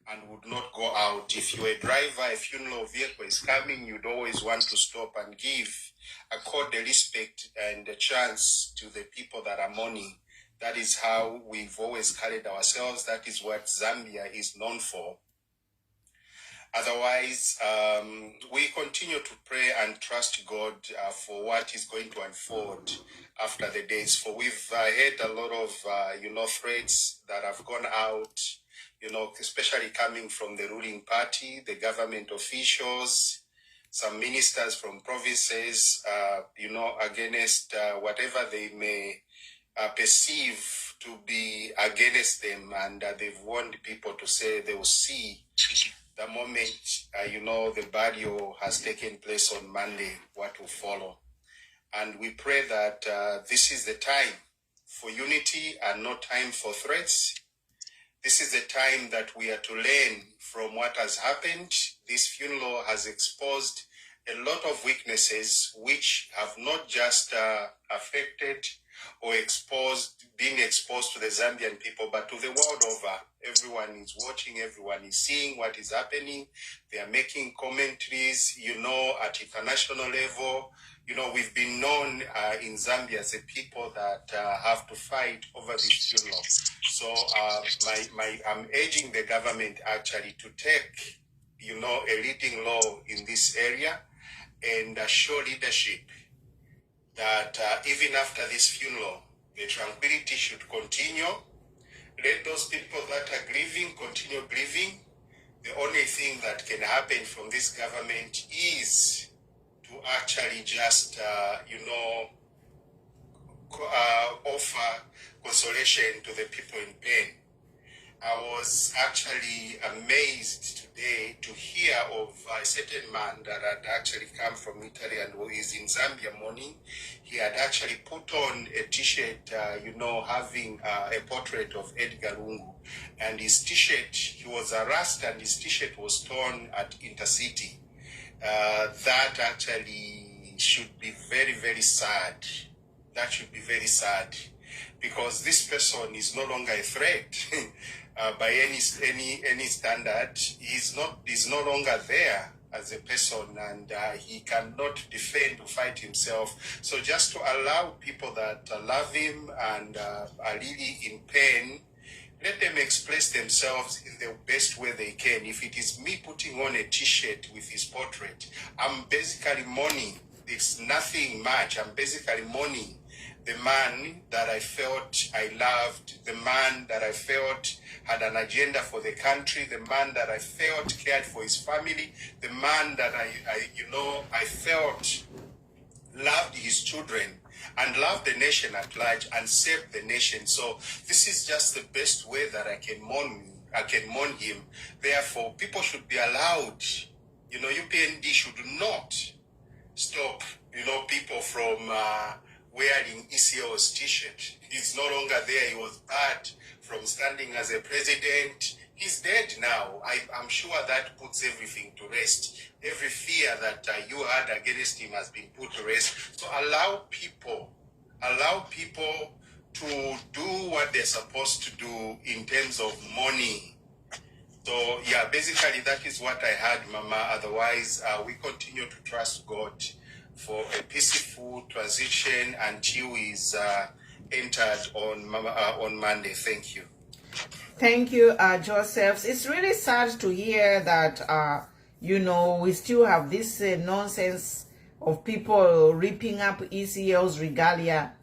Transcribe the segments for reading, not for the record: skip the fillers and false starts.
and would not go out. If you're a driver, a funeral vehicle is coming, you'd always want to stop and accord the respect and the chance to the people that are mourning. That is how we've always carried ourselves. That is what Zambia is known for. Otherwise, we continue to pray and trust God for what is going to unfold after the days. For we've had a lot of, threats that have gone out, especially coming from the ruling party, the government officials, some ministers from provinces, against whatever they may perceive to be against them. And they've warned people to say they will see the moment, the burial has taken place on Monday, what will follow. And we pray that this is the time for unity and not time for threats. This is the time that we are to learn from what has happened. This funeral has exposed a lot of weaknesses which have not just affected or being exposed to the Zambian people, but to the world over. Everyone is watching, everyone is seeing what is happening. They are making commentaries, at international level. We've been known in Zambia as a people that have to fight over this funeral. So I'm urging the government actually to take, a leading role in this area and show leadership that even after this funeral, the tranquility should continue. Let those people that are grieving continue grieving. The only thing that can happen from this government is to actually just, offer consolation to the people in pain. I was actually amazed today to hear of a certain man that had actually come from Italy and who is in Zambia mourning. He had actually put on a t-shirt, having a portrait of Edgar Lungu. And his t-shirt, he was harassed and his t-shirt was torn at Intercity. That actually should be very, very sad. That should be very sad. Because this person is no longer a threat by any standard. He's no longer there as a person, and he cannot defend or fight himself. So just to allow people that love him and are really in pain, let them express themselves in the best way they can. If it is me putting on a t-shirt with his portrait, I'm basically mourning. It's nothing much. I'm basically mourning the man that I felt I loved, the man that I felt had an agenda for the country, the man that I felt cared for his family, the man that I felt loved his children and loved the nation at large and saved the nation. So this is just the best way that I can mourn him. Therefore, people should be allowed, UPND should not stop, people from wearing ECO's t-shirt. He's no longer there. He was bad from standing as a president. He's dead now. I'm sure that puts everything to rest. Every fear that you had against him has been put to rest. So allow people to do what they're supposed to do in terms of mourning. So yeah, basically that is what I had, Mama. Otherwise, we continue to trust God for a peaceful transition until he's entered on Monday. Thank you. Thank you, Joseph. It's really sad to hear that, we still have this nonsense of people ripping up ECL's regalia.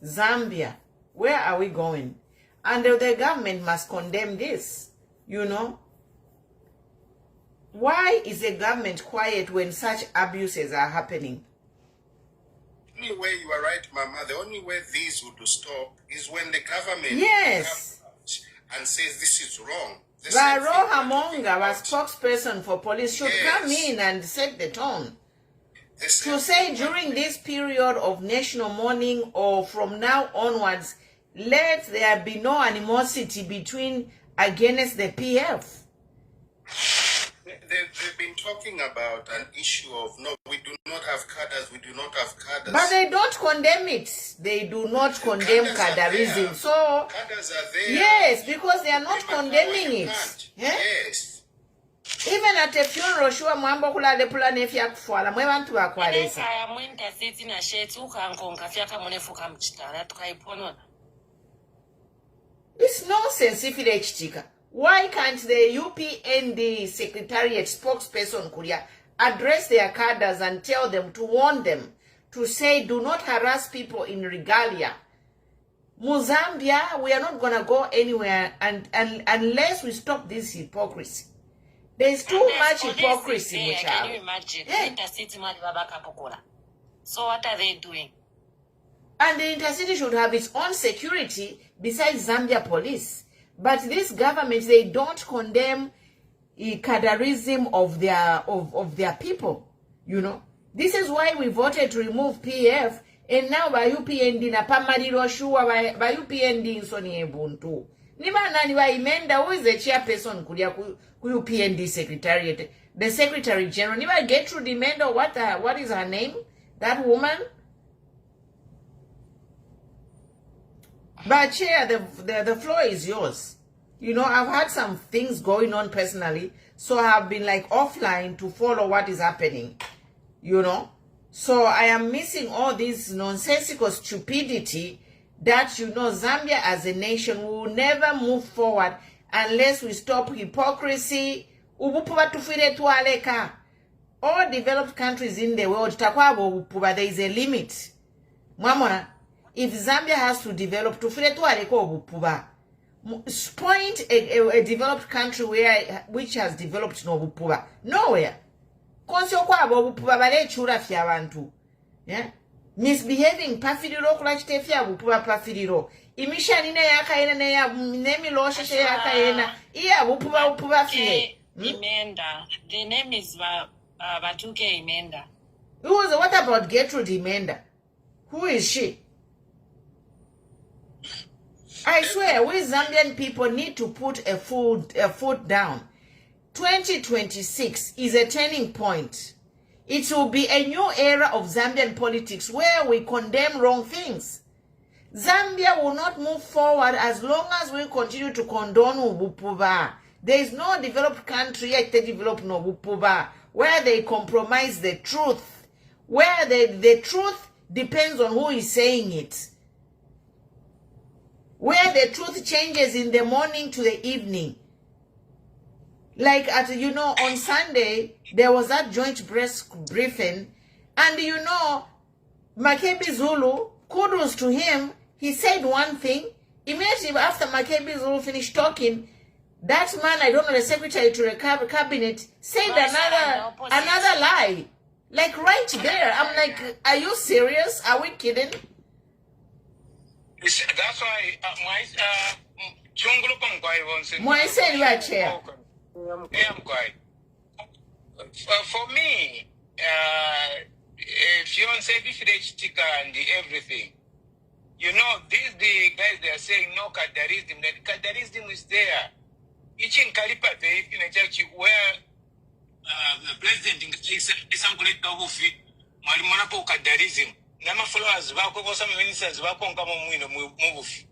Zambia, where are we going? And the government must condemn this, Why is the government quiet when such abuses are happening? The only way, you are right, Mama, the only way these would stop is when the government comes out and says this is wrong. Roha Monga, our spokesperson for police, should come in and set the tone. To say during this period of national mourning or from now onwards, let there be no animosity against the PF. They've been talking about an issue of, no, we do not have cadres, we do not have cadres. But they don't condemn it. They do not condemn cadarism. So, cadres are there. Yes, because they are not condemning it. Yes. Mwamona te funeral shua mwambo kula de pula nefia kufuala. Mwe wantu wa kwa lesa. Kaya mwenta seti na shetu ukangonga fiaka mwenefuka mchitara tukaipono. It's nonsense if it chitika. Why can't the UPND Secretariat spokesperson Korea address their cadres and tell them to warn them to say do not harass people in regalia? Mozambia, we are not going to go anywhere unless we stop this hypocrisy. There's too much hypocrisy. Can you imagine? Yeah. So what are they doing? And the intercity should have its own security besides Zambia police. But this government, they don't condemn the cadarism of their people. You know, this is why we voted to remove PF, and now by UPND na pamadiro shua by UPND in Sony Ubuntu. Niba nani wa imenda, who is the chairperson kudia ku UPND secretariat? The secretary general. Niba Gertrude Imenda, what is her name? That woman? But Chair, the floor is yours. You know, I've had some things going on personally, so I have been like offline to follow what is happening, you know. So I am missing all this nonsensical stupidity that, you know, Zambia as a nation will never move forward unless we stop hypocrisy. All developed countries in the world, there is a limit. Mwamona, if Zambia has to develop, point a developed country which has developed no bupuba. Nowhere. Yeah? Misbehaving pafidiro kulachitefia bupuba pafidiro. Imisha nina yaka ena na ya nemi losha she yaka ena. Iya bupuba fie. Imenda. The name is Batuke Imenda. What about Gertrude Imenda? Who is she? I swear, we Zambian people need to put a foot down. 2026 is a turning point. It will be a new era of Zambian politics where we condemn wrong things. Zambia will not move forward as long as we continue to condone Ubupuba. There is no developed country yet they develop no Ubupuba where they compromise the truth, where the truth depends on who is saying it. Where the truth changes in the morning to the evening. Like you know, on Sunday, there was that joint press briefing. And you know, Makebi Zulu, kudos to him, he said one thing. Immediately after Makebi Zulu finished talking, that man, I don't know, the secretary to the cabinet, said another lie. Like right there. I'm like, are you serious? Are we kidding? That's why my said right here. For me, fiance and everything. You know, the guys they are saying no cadarism. That cadarism is there. Each in Kalipa, in a church where the president is some great dog of it, Malimonapo cadarism. Nama followers wako some ministers wako kama move.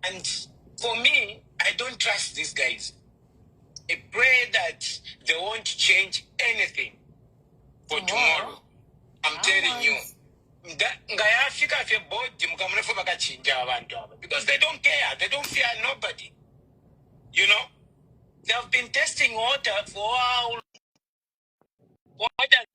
And for me, I don't trust these guys. I pray that they won't change anything for tomorrow. I'm telling you. Because they don't care. They don't fear nobody. You know? They have been testing water for how long? What has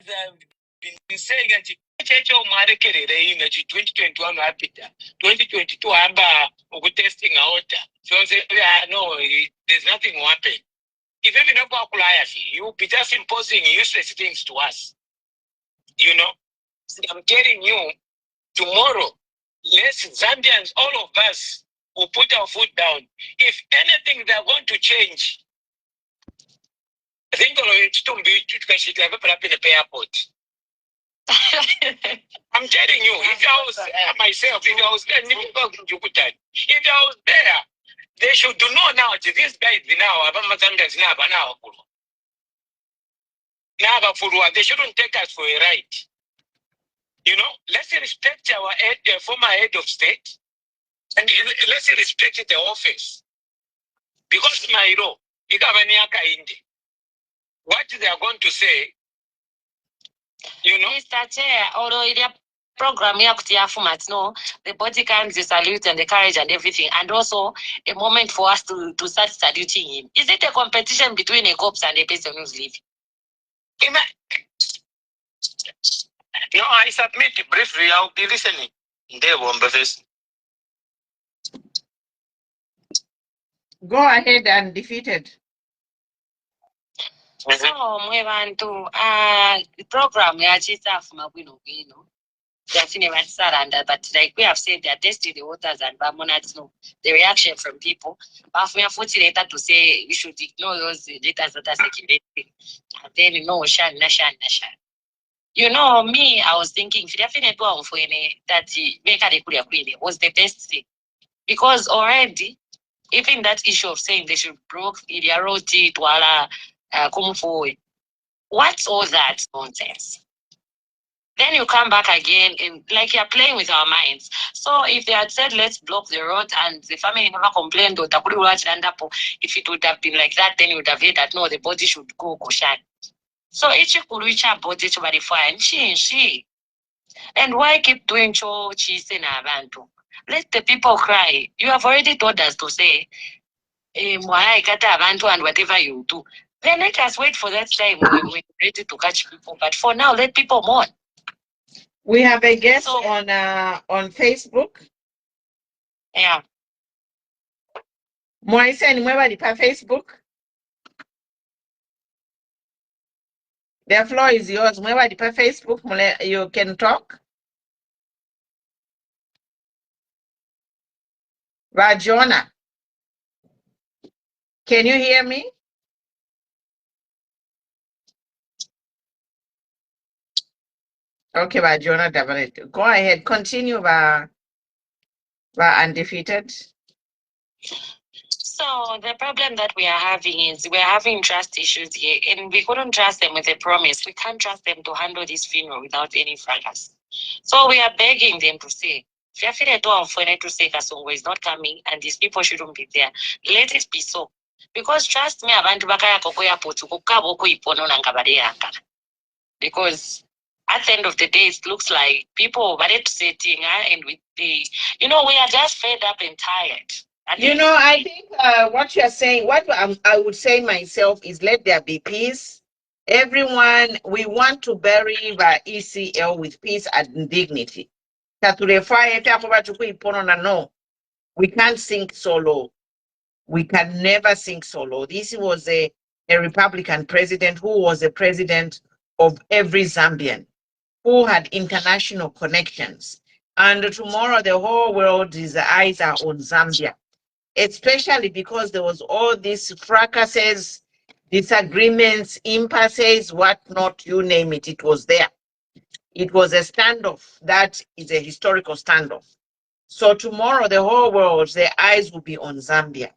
been saying that 2021 hapita 2022 amba testing water. So say no, there's nothing happen. If even you will be just imposing useless things to us. You know, I'm telling you, tomorrow, let's Zambians, all of us, will put our foot down. If anything they're going to change, I think it's to be up in the airport. I'm telling you, if I was myself, if I was there, if I was there, they should know now that these guys now, they shouldn't take us for a ride. You know, let's respect our former head of state, and let's respect the office. Because my law, what they are going to say, you know. Mr. Chair, although it program here no, the body comes, the salute and the courage and everything, and also a moment for us to start saluting him. Is it a competition between a corpse and a person who's living? No, I submit briefly. I'll be listening. Go ahead and defeat it. So, mwebantu, the program ya chisafuma bwino bwino. But like we have said, they are testing the waters and Bamonats know the reaction from people. But we are fortunate later to say we should ignore those letters that are circulating. And then shan. You know, me, I was thinking that was the best thing. Because already, even that issue of saying they should broke Iliaroti, Twala, Kumufu, what's all that nonsense? Then you come back again and like you're playing with our minds. So if they had said let's block the road and the family never complained, if it would have been like that, then you would have heard that no, the body should go Koshan. So each could reach our body to verify and she. And why keep doing cheese in abantu? Let the people cry. You have already told us to say why kata abantu and whatever you do. Then let us wait for that time when we're ready to catch people. But for now, let people mourn. We have a guest on Facebook. Yeah. Moise and Mwebali pa Facebook. The floor is yours. Mwebali pa Facebook. You can talk. Rajona. Can you hear me? Okay, Rajona Dabaret. Go ahead. Continue by undefeated. So the problem that we are having is we're having trust issues here, and we couldn't trust them with a promise. We can't trust them to handle this funeral without any fracas. So we are begging them to say, to say Kasongo is not coming and these people shouldn't be there. Let it be so. Because trust me, abantu bakaya kokoya potu kukabo ipono nangabadeyanga. Because at the end of the day, it looks like people were setting and with the, we are just fed up and tired. I think what you're saying, what I would say myself is let there be peace. Everyone, we want to bury the ECL with peace and dignity. No, we can't sink solo. We can never sink solo. This was a Republican president who was a president of every Zambian, who had international connections. And tomorrow the whole world's eyes are on Zambia, especially because there was all these fracases, disagreements, impasses, whatnot, you name it, it was there. It was a standoff. That is a historical standoff. So tomorrow the whole world, their eyes will be on Zambia.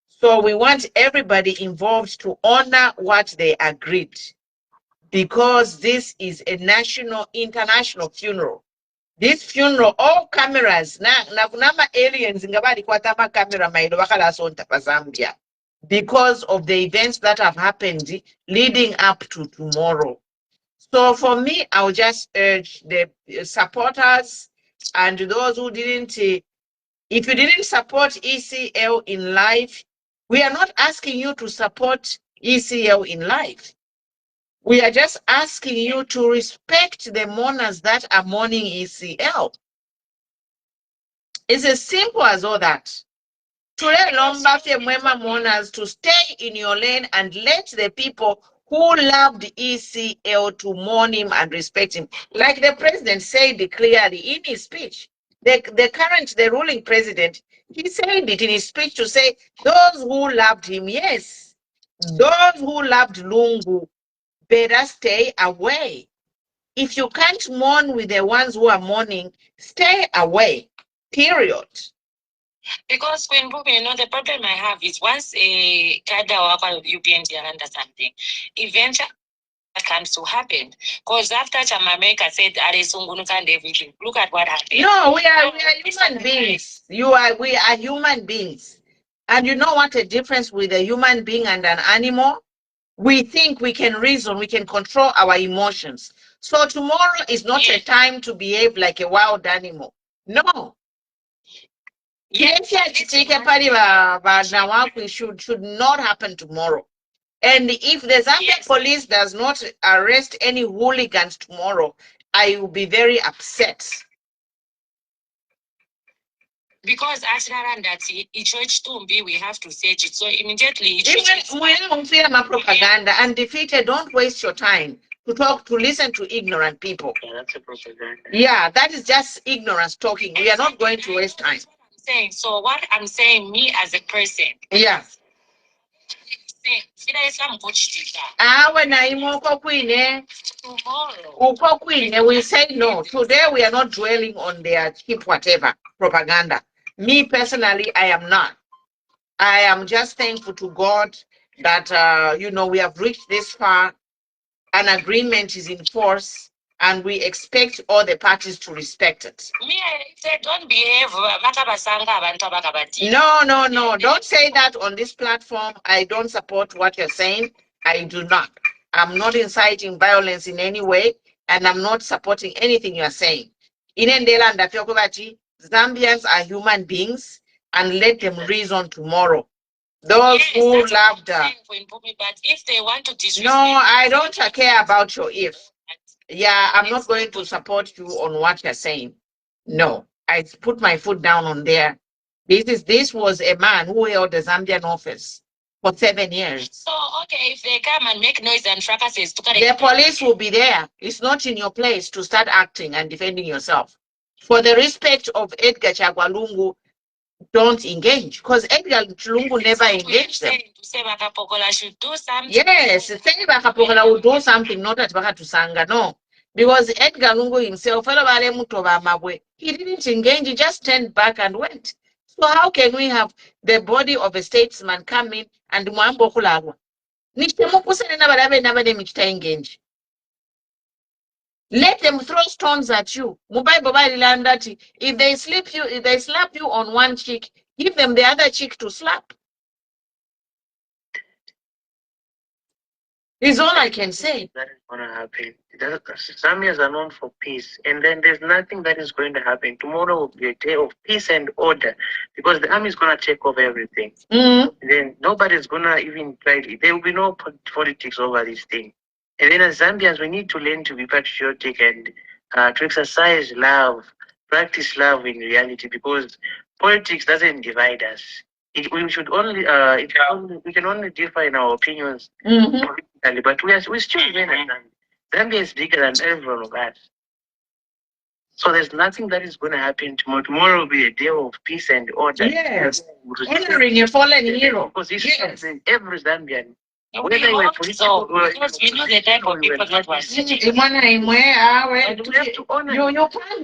So we want everybody involved to honor what they agreed, because this is a national, international funeral. This funeral, all cameras, na kunama aliens ngabali kwatama camera maido wakala sonta pa Zambia, because of the events that have happened leading up to tomorrow. So for me, I would just urge the supporters and those who didn't, if you didn't support ECL in life, we are not asking you to support ECL in life. We are just asking you to respect the mourners that are mourning ECL. It's as simple as all that. To let Lombafe Mwema mourners to stay in your lane and let the people who loved ECL to mourn him and respect him. Like the president said clearly in his speech, the ruling president, he said it in his speech to say, those who loved him, yes, those who loved Lungu better stay away. If you can't mourn with the ones who are mourning, stay away, period. Because when the problem I have is once a kada or UPNT under something, eventually comes to happen. Because after Chamameka said Aresungunu and everything, look at what happened. No, we are human beings. We are human beings. And you know what a difference with a human being and an animal? We think we can reason, we can control our emotions. So tomorrow is not a time to behave like a wild animal. No. Yes, should not happen tomorrow. And if the Zambia police does not arrest any hooligans tomorrow, I will be very upset. Because we have to search it. So immediately propaganda and defeated, don't waste your time to listen to ignorant people. Yeah, that's a propaganda. Yeah, that is just ignorance talking. We are not going to waste time. Saying. So what I'm saying, me as a person. Yeah. We say no. Today we are not dwelling on their cheap whatever propaganda. Me personally, I am not. I am just thankful to God that we have reached this far. An agreement is in force, and we expect all the parties to respect it. Me, I said, don't behave. No. Don't say that on this platform. I don't support what you're saying. I do not. I'm not inciting violence in any way, and I'm not supporting anything you're saying. Zambians are human beings, and let them reason tomorrow. Those who loved her. But if they want to disrespect, no, I don't care about your if. Yeah, I'm not going to support you on what you're saying. No, I put my foot down on there. This was a man who held the Zambian office for 7 years. So okay, if they come and make noise and fracasses, the police will be there. It's not in your place to start acting and defending yourself. For the respect of Edgar Chagwa Lungu, don't engage, because Edgar Lungu never engaged them. Should do something. Yes, Bakapokola will do something, not at Bakatusanga, no. Because Edgar Lungu himself, he didn't engage, he just turned back and went. So how can we have the body of a statesman come in and Mwambokulagwa? Let them throw stones at you. If they slap you on one cheek, give them the other cheek to slap. Is all I can say. That is going to happen. Zambians are known for peace, and then there's nothing that is going to happen. Tomorrow will be a day of peace and order, because the army is going to take over everything. Then nobody's going to even try. There will be no politics over this thing. And then as Zambians, we need to learn to be patriotic and to exercise love, practice love in reality, because politics doesn't divide us. We should only, we can only differ in our opinions politically, but we still remain. Zambia is bigger than every one of us. So there's nothing that is going to happen tomorrow. Tomorrow will be a day of peace and order. Yes, honoring a fallen hero. Position every Zambian. Whether you are political, because you know the type of people that was. You can't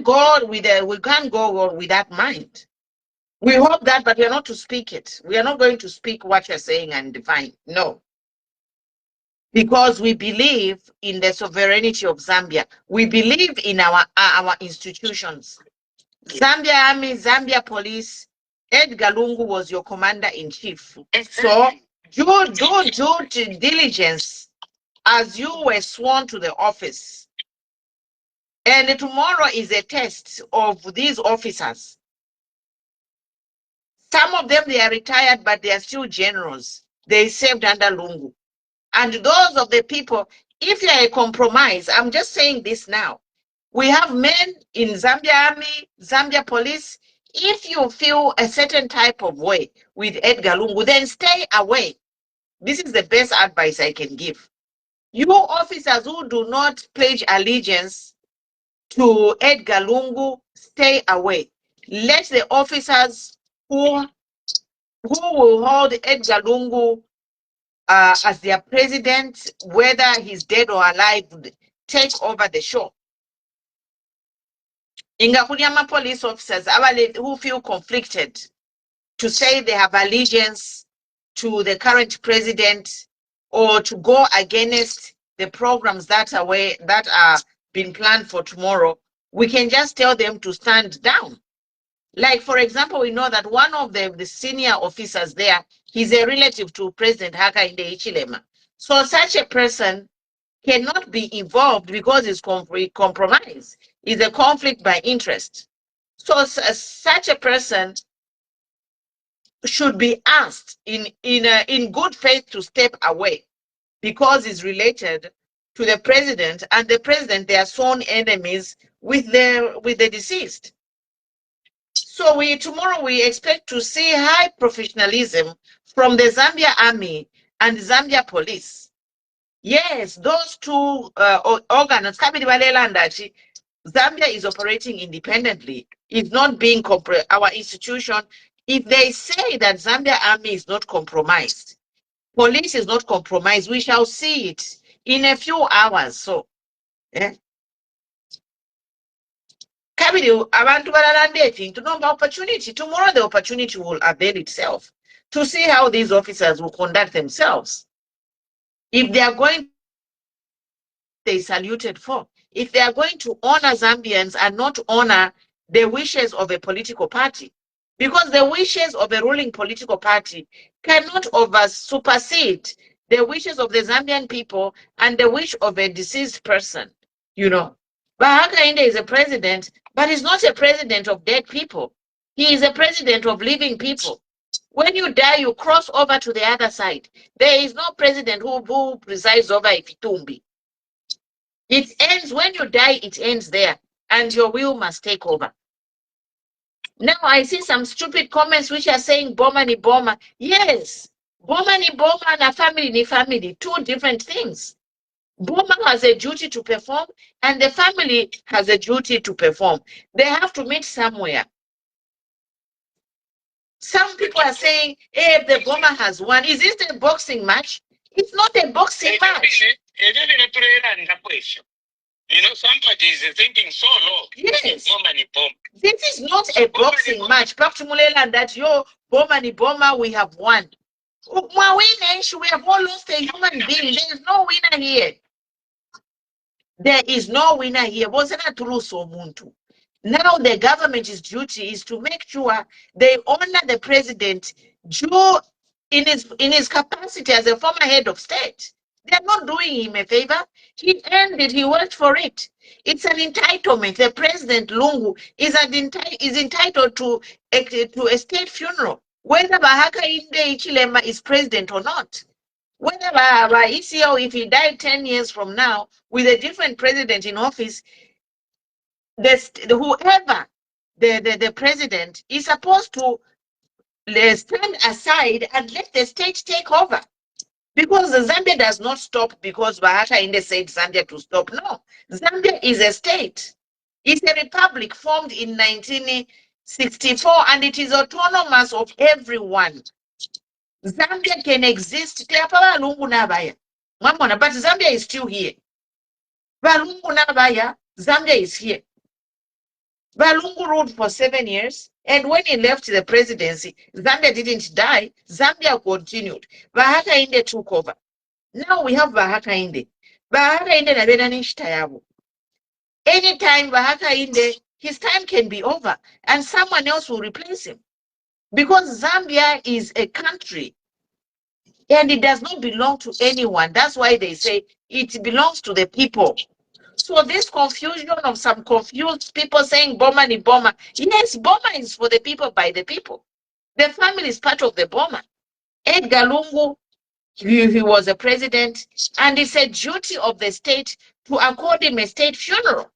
go we can't go with that mind. We hope that, but we are not to speak it. We are not going to speak what you're saying and define. No. Because we believe in the sovereignty of Zambia. We believe in our institutions. Zambia Army, Zambia Police, Edgar Lungu was your commander-in-chief. So do due diligence as you were sworn to the office. And tomorrow is a test of these officers. Some of them, they are retired, but they are still generals. They served under Lungu. And those of the people, if you are a compromise, I'm just saying this now. We have men in Zambia Army, Zambia Police. If you feel a certain type of way with Edgar Lungu, then stay away. This is the best advice I can give. You officers who do not pledge allegiance to Edgar Lungu, stay away. Let the officers who will hold Edgar Lungu as their president, whether he's dead or alive, take over the show. Ingakuliama police officers who feel conflicted to say they have allegiance to the current president or to go against the programs that are being planned for tomorrow, we can just tell them to stand down. Like, for example, we know that one of the senior officers there, he's a relative to President Hakainde Hichilema. So such a person cannot be involved because it's compromise. It's a conflict by interest. So such a person should be asked in good faith to step away because it's related to the president, and the president, they are sworn enemies with the deceased. So tomorrow we expect to see high professionalism from the Zambia Army and Zambia Police. Yes, those two organs, Zambia is operating independently. It's not being our institution. If they say that Zambia Army is not compromised, police is not compromised, we shall see it in a few hours. So, abantu balalandeting to know the opportunity. Tomorrow the opportunity will avail itself to see how these officers will conduct themselves. If they are going, they saluted for. If they are going to honor Zambians and not honor the wishes of a political party, because the wishes of a ruling political party cannot supersede the wishes of the Zambian people and the wish of a deceased person. You know, Hakainde is a president, but he's not a president of dead people. He is a president of living people. When you die, you cross over to the other side. There is no president who presides over Ifitumbi. It ends when you die, it ends there, and your will must take over. Now I see some stupid comments which are saying Boma ni Boma. Yes, Boma ni Boma and a family ni family, two different things. Boma has a duty to perform and the family has a duty to perform. They have to meet somewhere. Some people are saying, hey, if the Boma has won, is this a boxing match? It's not a boxing match. You know, somebody is thinking so low. Yes. This is not a boxing match. Back to Mulela that Boma ni Boma, we have won. We have all lost a human being. There is no winner here. There is no winner here. Now the government's duty is to make sure they honor the president in his capacity as a former head of state. They're not doing him a favor. He earned it. He worked for it. It's an entitlement. The president, Lungu, is entitled to a state funeral, whether Hakainde Hichilema is president or not. Whether ECO, if he died 10 years from now with a different president in office, whoever the president is supposed to stand aside and let the state take over. Because the Zambia does not stop because Hakainde said Zambia to stop. No, Zambia is a state. It's a republic formed in 1964 and it is autonomous of everyone. Zambia can exist. But Zambia is still here. Zambia is here. Lungu ruled for 7 years, and when he left the presidency, Zambia didn't die. Zambia continued. Hakainde took over. Now we have Hakainde. Hakainde nabena nishitayabu. Anytime Hakainde, his time can be over, and someone else will replace him. Because Zambia is a country, and it does not belong to anyone. That's why they say it belongs to the people. So this confusion of some confused people saying Boma ni Boma. Yes, Boma is for the people by the people. The family is part of the Boma. Edgar Lungu, he was a president, and it's a duty of the state to accord him a state funeral.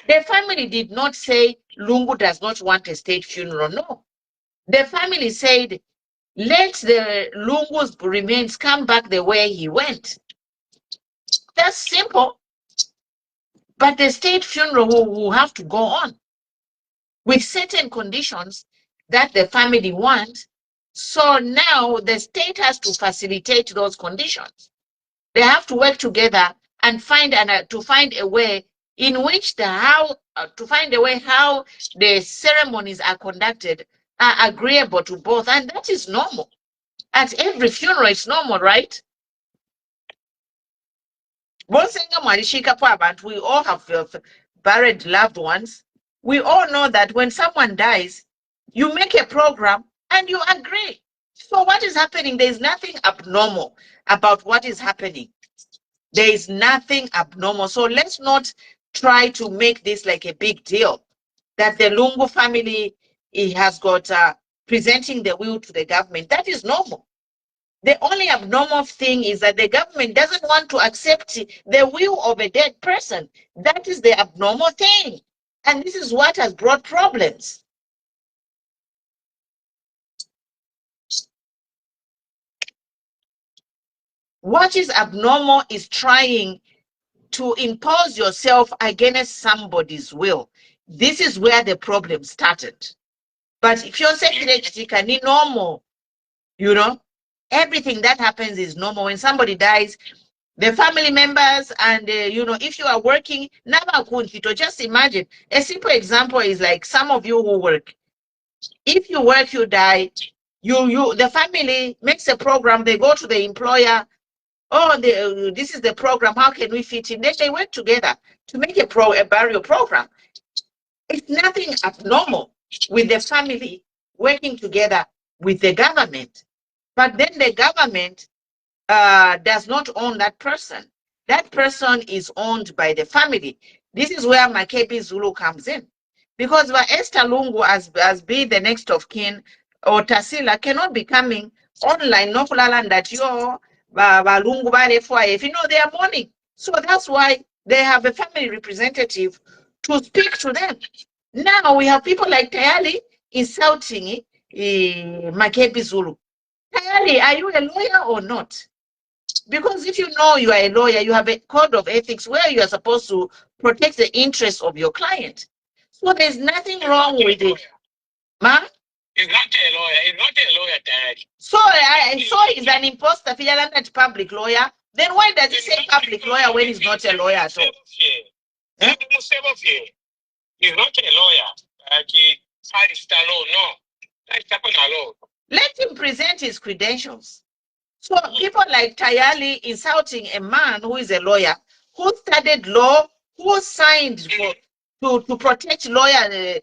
The family did not say Lungu does not want a state funeral. No. The family said, let the Lungu's remains come back the way he went. That's simple. But the state funeral will have to go on with certain conditions that the family want. So now the state has to facilitate those conditions. They have to work together and find a way in which how the ceremonies are conducted are agreeable to both, and that is normal. At every funeral, it's normal, right? We all have buried loved ones. We all know that when someone dies, you make a program and you agree. So what is happening? There is nothing abnormal about what is happening. There is nothing abnormal. So let's not try to make this like a big deal that the Lungu family has got presenting the will to the government. That is normal. The only abnormal thing is that the government doesn't want to accept the will of a dead person. That is the abnormal thing. And this is what has brought problems. What is abnormal is trying to impose yourself against somebody's will. This is where the problem started. But if you're saying it's normal, you know, everything that happens is normal. When somebody dies, the family members and you know, if you are working, just imagine. A simple example is like some of you who work. If you work, you die. The family makes a program. They go to the employer. Oh, this is the program. How can we fit in? Then they work together to make a burial program. It's nothing abnormal with the family working together with the government. But then the government does not own that person. That person is owned by the family. This is where Makebi Zulu comes in. Because Esther Lungu, as being the next of kin, or Tasila, cannot be coming online, no land that you're Lungu, if you know they are mourning. So that's why they have a family representative to speak to them. Now we have people like Tayali insulting Makebi Zulu. Tayali, are you a lawyer or not? Because if you know you are a lawyer, you have a code of ethics where you are supposed to protect the interests of your client. So there's nothing wrong with it. Ma? He's not a lawyer. He's not a lawyer, Dad. So he's an imposter, not public lawyer. Then why does he say public lawyer when he's not a lawyer at all? Huh? He's not a lawyer. He studied law, no. That's happened law. Let him present his credentials. So people like Tayali insulting a man who is a lawyer, who studied law, who signed to protect lawyer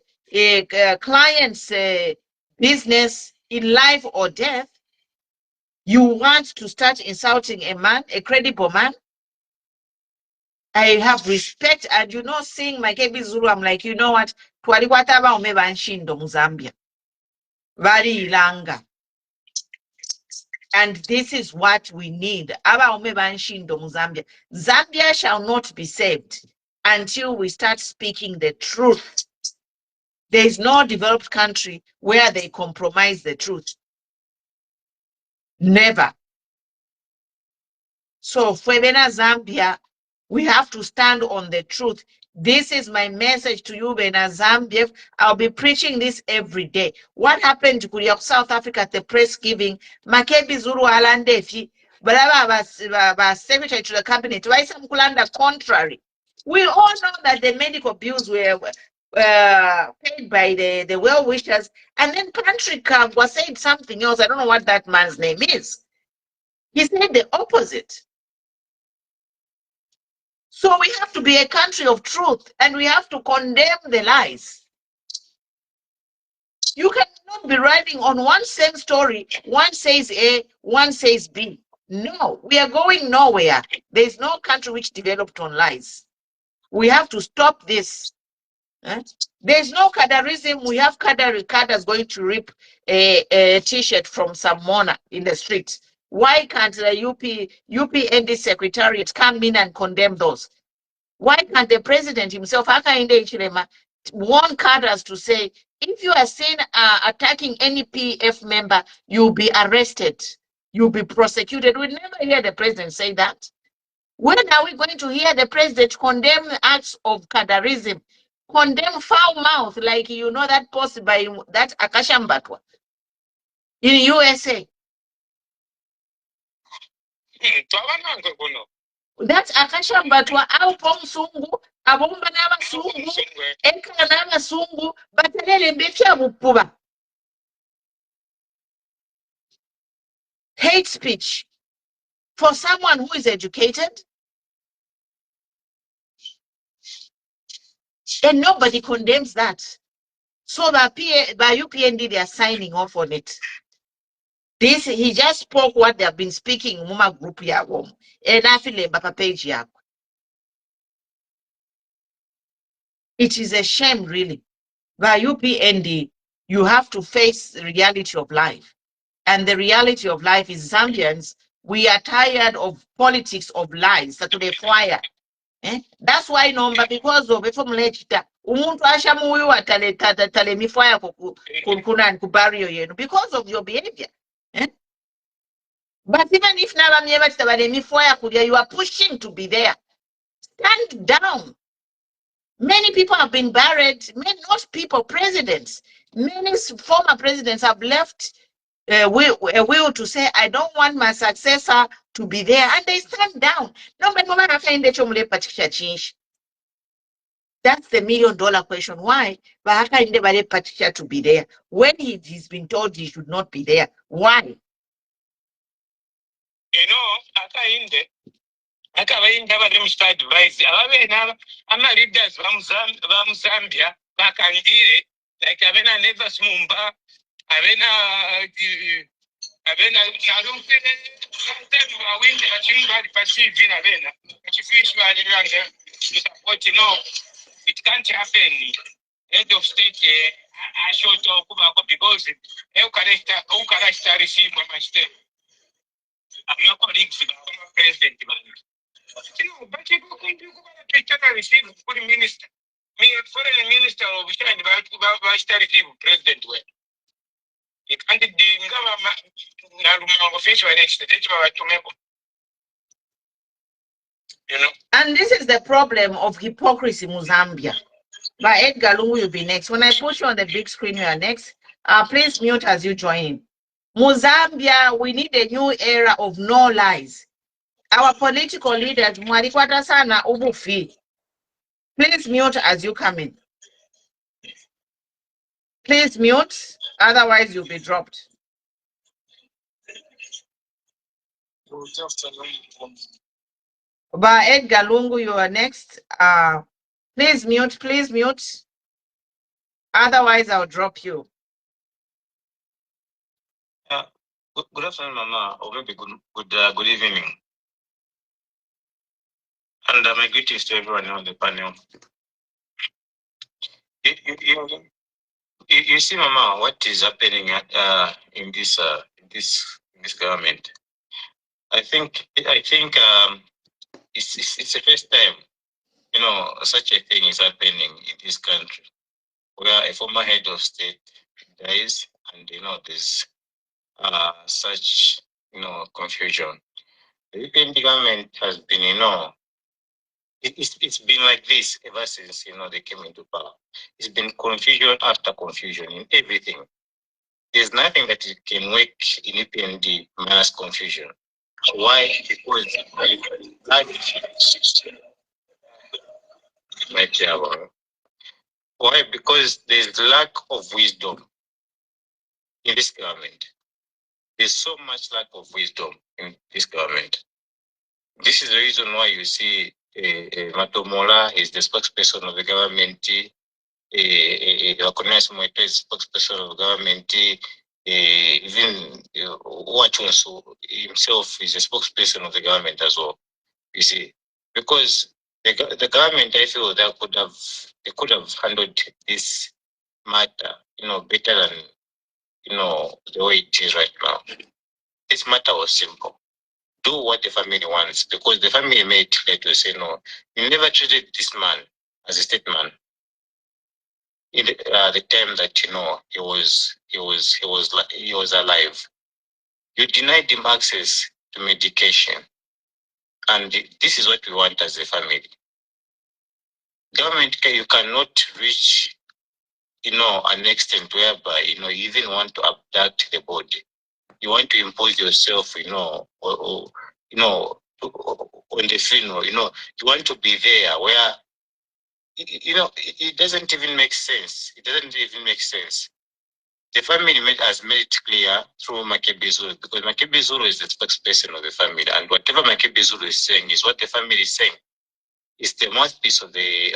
clients' business in life or death. You want to start insulting a man, a credible man? I have respect, and you know, seeing my KB Zulu, I'm like, you know what? Twalikwataba umeba nshindo Muzambia. Very ilanga. And this is what we need. Zambia shall not be saved until we start speaking the truth. There is no developed country where they compromise the truth. Never. So, Fwebena Zambia, we have to stand on the truth. This is my message to you, Bena Zambia. I'll be preaching this every day. What happened to South Africa at the press giving? Makebi Zulu Alandefi, but I secretary to the cabinet. Why some Kulanda contrary? We all know that the medical bills were paid by the well-wishers, and then Patrick Chagwa said something else. I don't know what that man's name is. He said the opposite. So we have to be a country of truth, and we have to condemn the lies. You cannot be writing on one same story. One says A, one says B. No, we are going nowhere. There's no country which developed on lies. We have to stop this. There's no cadarism. We have cadres going to rip a t-shirt from some mourner in the street. Why can't the UPND secretariat come in and condemn those? Why can't the president himself, warn cadres to say, if you are seen attacking any PF member, you'll be arrested, you'll be prosecuted? We never hear the president say that. When are we going to hear the president condemn acts of cadarism, condemn foul mouth, like you know that post by that Akashambatwa in USA? That's Akashambatwa au Pomsungu, Abumba Namasungu, Eka Namasungu, Batalele Becha Bupuba. Hate speech for someone who is educated, and nobody condemns that. So by UPND, they are signing off on it. This, he just spoke what they have been speaking muma group yabo. Enafile bapa page yako. It is a shame, really. By UPND, you have to face the reality of life. And the reality of life is Zambians, we are tired of politics of lies that they fire. That's why number, because of formulate umuntu ashamuyu atale mifaya kukunan kubario yenu because of your behavior. But even if never you are pushing to be there. Stand down. Many people have been buried, not people, presidents. Many former presidents have left a will to say, I don't want my successor to be there, and they stand down. No, but change. That's the $1 million question. Why? But to be there when he's been told he should not be there. Why? You know, akabayinda bali mu advice ababena ama leaders ba Zambia bakangire like abena never smumba abena nalumfire sometimes awinde achimba passive na bena achifishwa aliranga support. No, it can't happen. Head of state I showed up because ukarashta receive my state. I'm not colleagues with the president. But you go to receive foreign minister. Me, foreign minister of China, but receive president. It can't be you know. And this is the problem of hypocrisy in Zambia. By Edgar Lungu, you'll be next. When I put you on the big screen, you are next. Please mute as you join in. Zambia, we need a new era of no lies. Our political leaders, mwalikwata sana ubufi. Please mute as you come in. Please mute, otherwise you'll be dropped. By Edgar Lungu, you are next. Please mute. Otherwise, I'll drop you. Good afternoon, Mama, or maybe good evening. And my greetings to everyone on the panel. You see, Mama, what is happening in this government? I think it's the first time, such a thing is happening in this country, where a former head of state dies, and there's such confusion. The European government has been, it's been like this ever since they came into power. It's been confusion after confusion in everything. There's nothing that can work in EPND minus confusion. Why? Because why? Because there's lack of wisdom in this government. There's so much lack of wisdom in this government. This is the reason why you see Matomola is the spokesperson of the government. Recognized Moita is spokesperson of the government. Even Wachunsu himself is a spokesperson of the government as well. You see, because the government, I feel they could have handled this matter, better than the way it is right now. This matter was simple. Do what the family wants, because the family made it clear to say no. You never treated this man as a state man. In the time that he was alive, you denied him access to medication, and this is what we want as a family. Government, you cannot reach an extent whereby you even want to abduct the body. You want to impose yourself, on the funeral. You want to be there where, it doesn't even make sense. It doesn't even make sense. The family has made it clear through Makebi Zulu, because Makebi Zulu is the spokesperson of the family, and whatever Makebi Zulu is saying is what the family is saying. It's the mouthpiece of the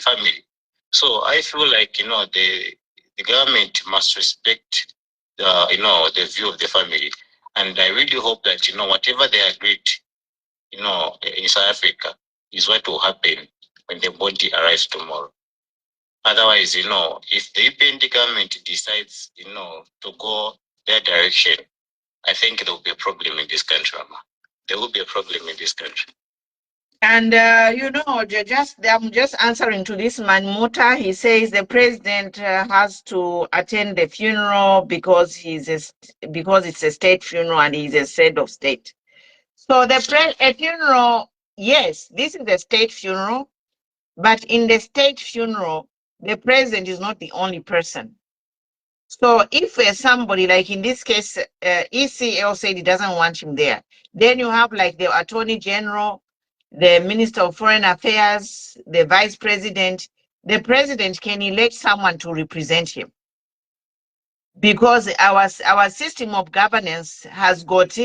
family. So I feel like the government must respect the view of the family. And I really hope that, whatever they agreed, in South Africa is what will happen when the body arrives tomorrow. Otherwise, if the UPND government decides, to go their direction, I think there will be a problem in this country, Mama. There will be a problem in this country. And I'm just answering to this man Muta. He says the president has to attend the funeral because because it's a state funeral and he's a head of state. So a funeral, yes, this is a state funeral, but in the state funeral, the president is not the only person. So if somebody, like in this case, ECL said he doesn't want him there, then you have like the attorney general, the minister of foreign affairs, the vice president. The president can elect someone to represent him, because our system of governance has got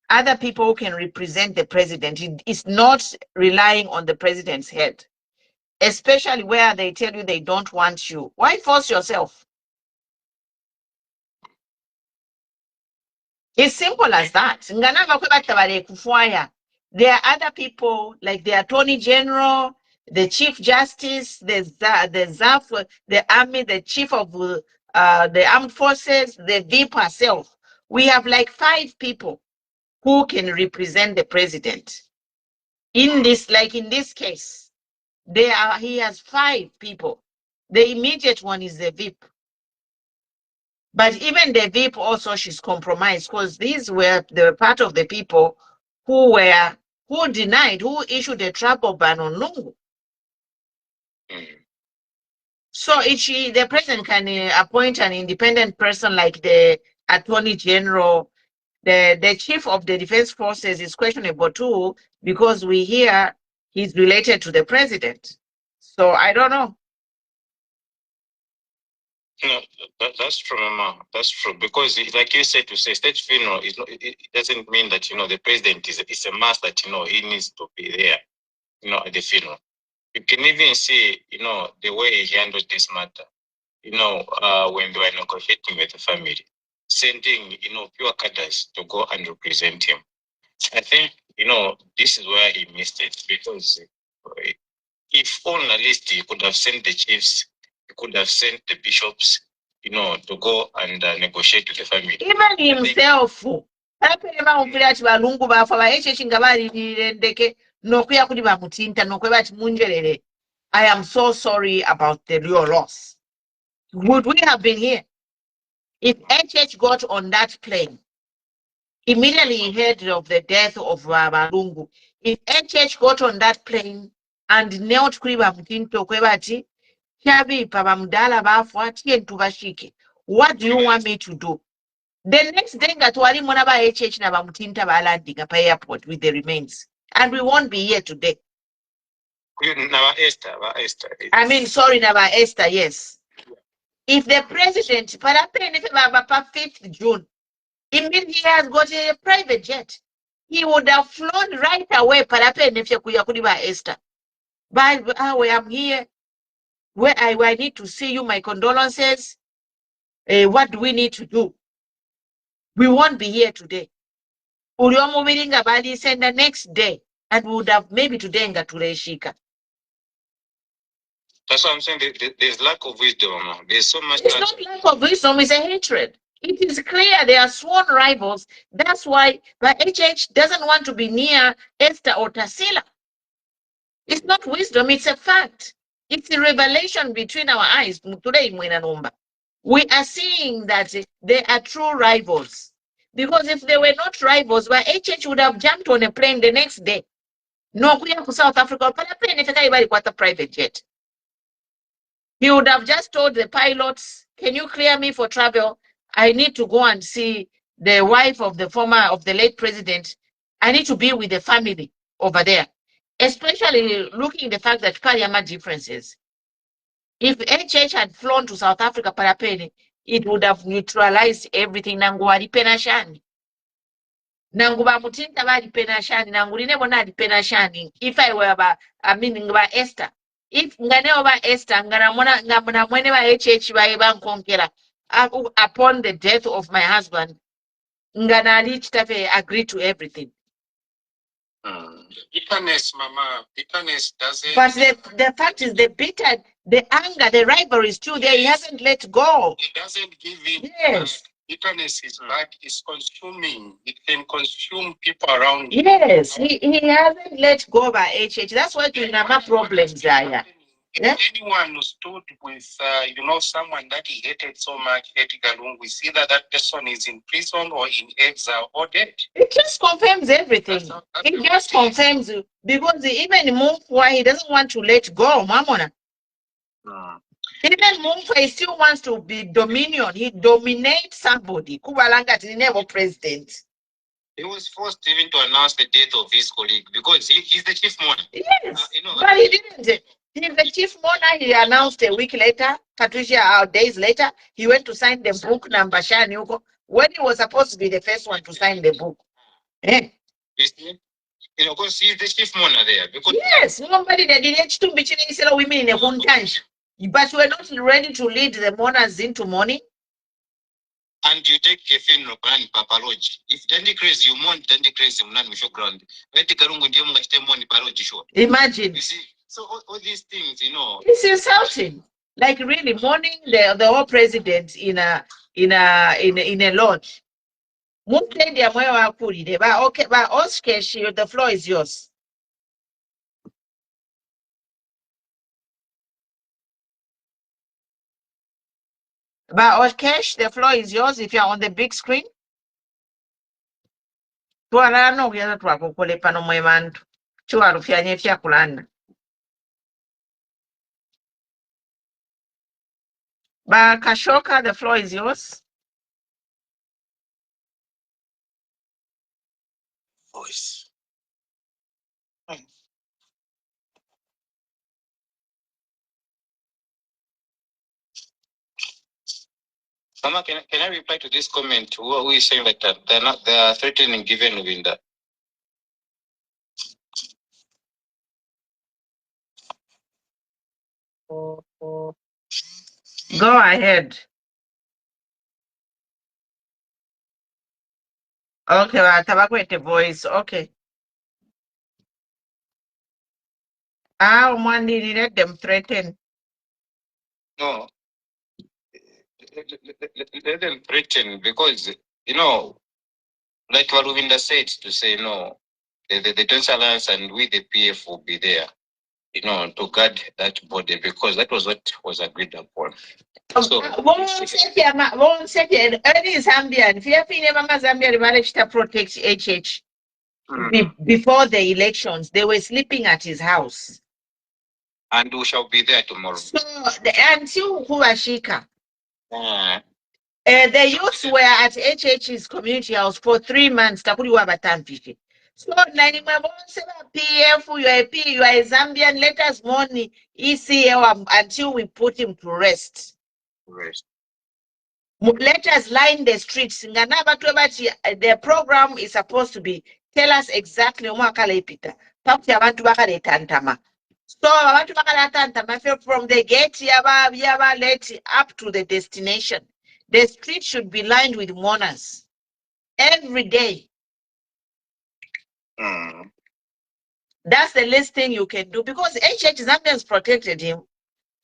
other people who can represent the president. It's not relying on the president's head, especially where they tell you they don't want you. Why force yourself? It's simple as that. There are other people like the attorney general, the chief justice, the ZAF, the army, the chief of the armed forces, the VIP herself. We have like 5 people who can represent the president. In this case, he has 5 people. The immediate one is the VIP. But even the VIP also, she's compromised, because these were the part of the people who issued a travel ban on Lungu. So the president can appoint an independent person like the attorney general. The chief of the defense forces is questionable too, because we hear he's related to the president. So I don't know. No, that's true, Mama. That's true, because like you said, to say state funeral is not. It doesn't mean that the president is a must that he needs to be there, at the funeral. You can even see the way he handled this matter. When they were negotiating with the family, sending pure cadres to go and represent him. I think this is where he missed it, because if on the list he could have sent the chiefs, he could have sent the bishops, to go and negotiate with the family. Even himself. I am so sorry about your loss. Would we have been here if HH got on that plane? Immediately he heard of the death of Lungu. If HH got on that plane and knelt Kriba Mutinto Kwebati, what do you want me to do? The next day, Gatwali Monaba HH Naba Mutinta Balandinga airport with the remains. And we won't be here today. I mean, sorry, Naba Esther, yes. If the president, 5th June, immediately he has got a private jet, he would have flown right away. Esther. But I am here, where I need to see you, my condolences. What do we need to do? We won't be here today. Uliomubiringa bali send the next day, and we would have maybe today Ngatuleshika. That's what I'm saying. There's lack of wisdom. There's so much. It's not lack of wisdom, it's a hatred. It is clear they are sworn rivals. That's why HH doesn't want to be near Esther or Tarsila. It's not wisdom, it's a fact. It's a revelation between our eyes. Today, we are seeing that they are true rivals. Because if they were not rivals, HH would have jumped on a plane the next day. No, we have South Africa, but a private jet. He would have just told the pilots, can you clear me for travel? I need to go and see the wife of the late president. I need to be with the family over there. Especially looking at the fact that Parliament differences. If HH had flown to South Africa, it would have neutralized everything. Nanguari penashani. Nanguba mutinta bari penashani. Nangurine bona penashani. If I were Esther. If Nganeva Esther, Ngamona mwene wa HH ba konkera, upon the death of my husband, Nganali Chitafe agreed to everything. Bitterness, Mama. Bitterness doesn't. But the fact is, the anger, the rivalry is still there. He hasn't let go. It doesn't give in. Yes. Bitterness is bad. It's consuming. It can consume people around you. Yes, he hasn't let go by HH. That's why we have problems there. If anyone who stood with, someone that he hated so much, Edgar Lungu, we see that person is in prison or in exile or dead. It just confirms everything. It just confirms because even Mumfwa, he doesn't want to let go, Mamona. Even Mumfwa, he still wants to be dominion. He dominates somebody. Kubalanga is never president. He was forced even to announce the death of his colleague because he's the chief mourner. Yes, but he didn't. He's the chief mourner. He announced a week later, Patricia, days later, he went to sign the book, number Shanyuko, when he was supposed to be the first one to sign the book. You see? Because he's the chief mourner there. Because yes, nobody that did to be women in a huntanj. But we're not ready to lead the mourners into mourning. And you take a funeral plan, Papalogy. If Dandy crazy, you mourn Dandy crazy, you non show ground. Imagine. You see, so all these things, It's insulting. Like really mourning the whole president in a lodge. Okay, but Oscar, the floor is yours. But Oskesh, the floor is yours if you're on the big screen. But Kashoka, the floor is yours. Voice. Mama, can I reply to this comment? Who is saying that they are threatening given Winda? Go ahead. Okay, well, Tabakwete voice. Okay. One did let them threaten. No. Let them threaten because, like Waluvinda said, to say no, the Defense Alliance and we, the PF, will be there, to guard that body because that was what was agreed upon. So, Zambia protect HH. Before the elections, they were sleeping at his house. And we shall be there tomorrow. So, until Huashika, the youths were at HH's community house for 3 months. So, PF, you are a P, you are a Zambian, let us mourn ECL until we put him to rest. Let us line the streets. The program is supposed to be tell us exactly so from the gate up to the destination. The street should be lined with mourners every day. That's the least thing you can do because HH Zambians protected him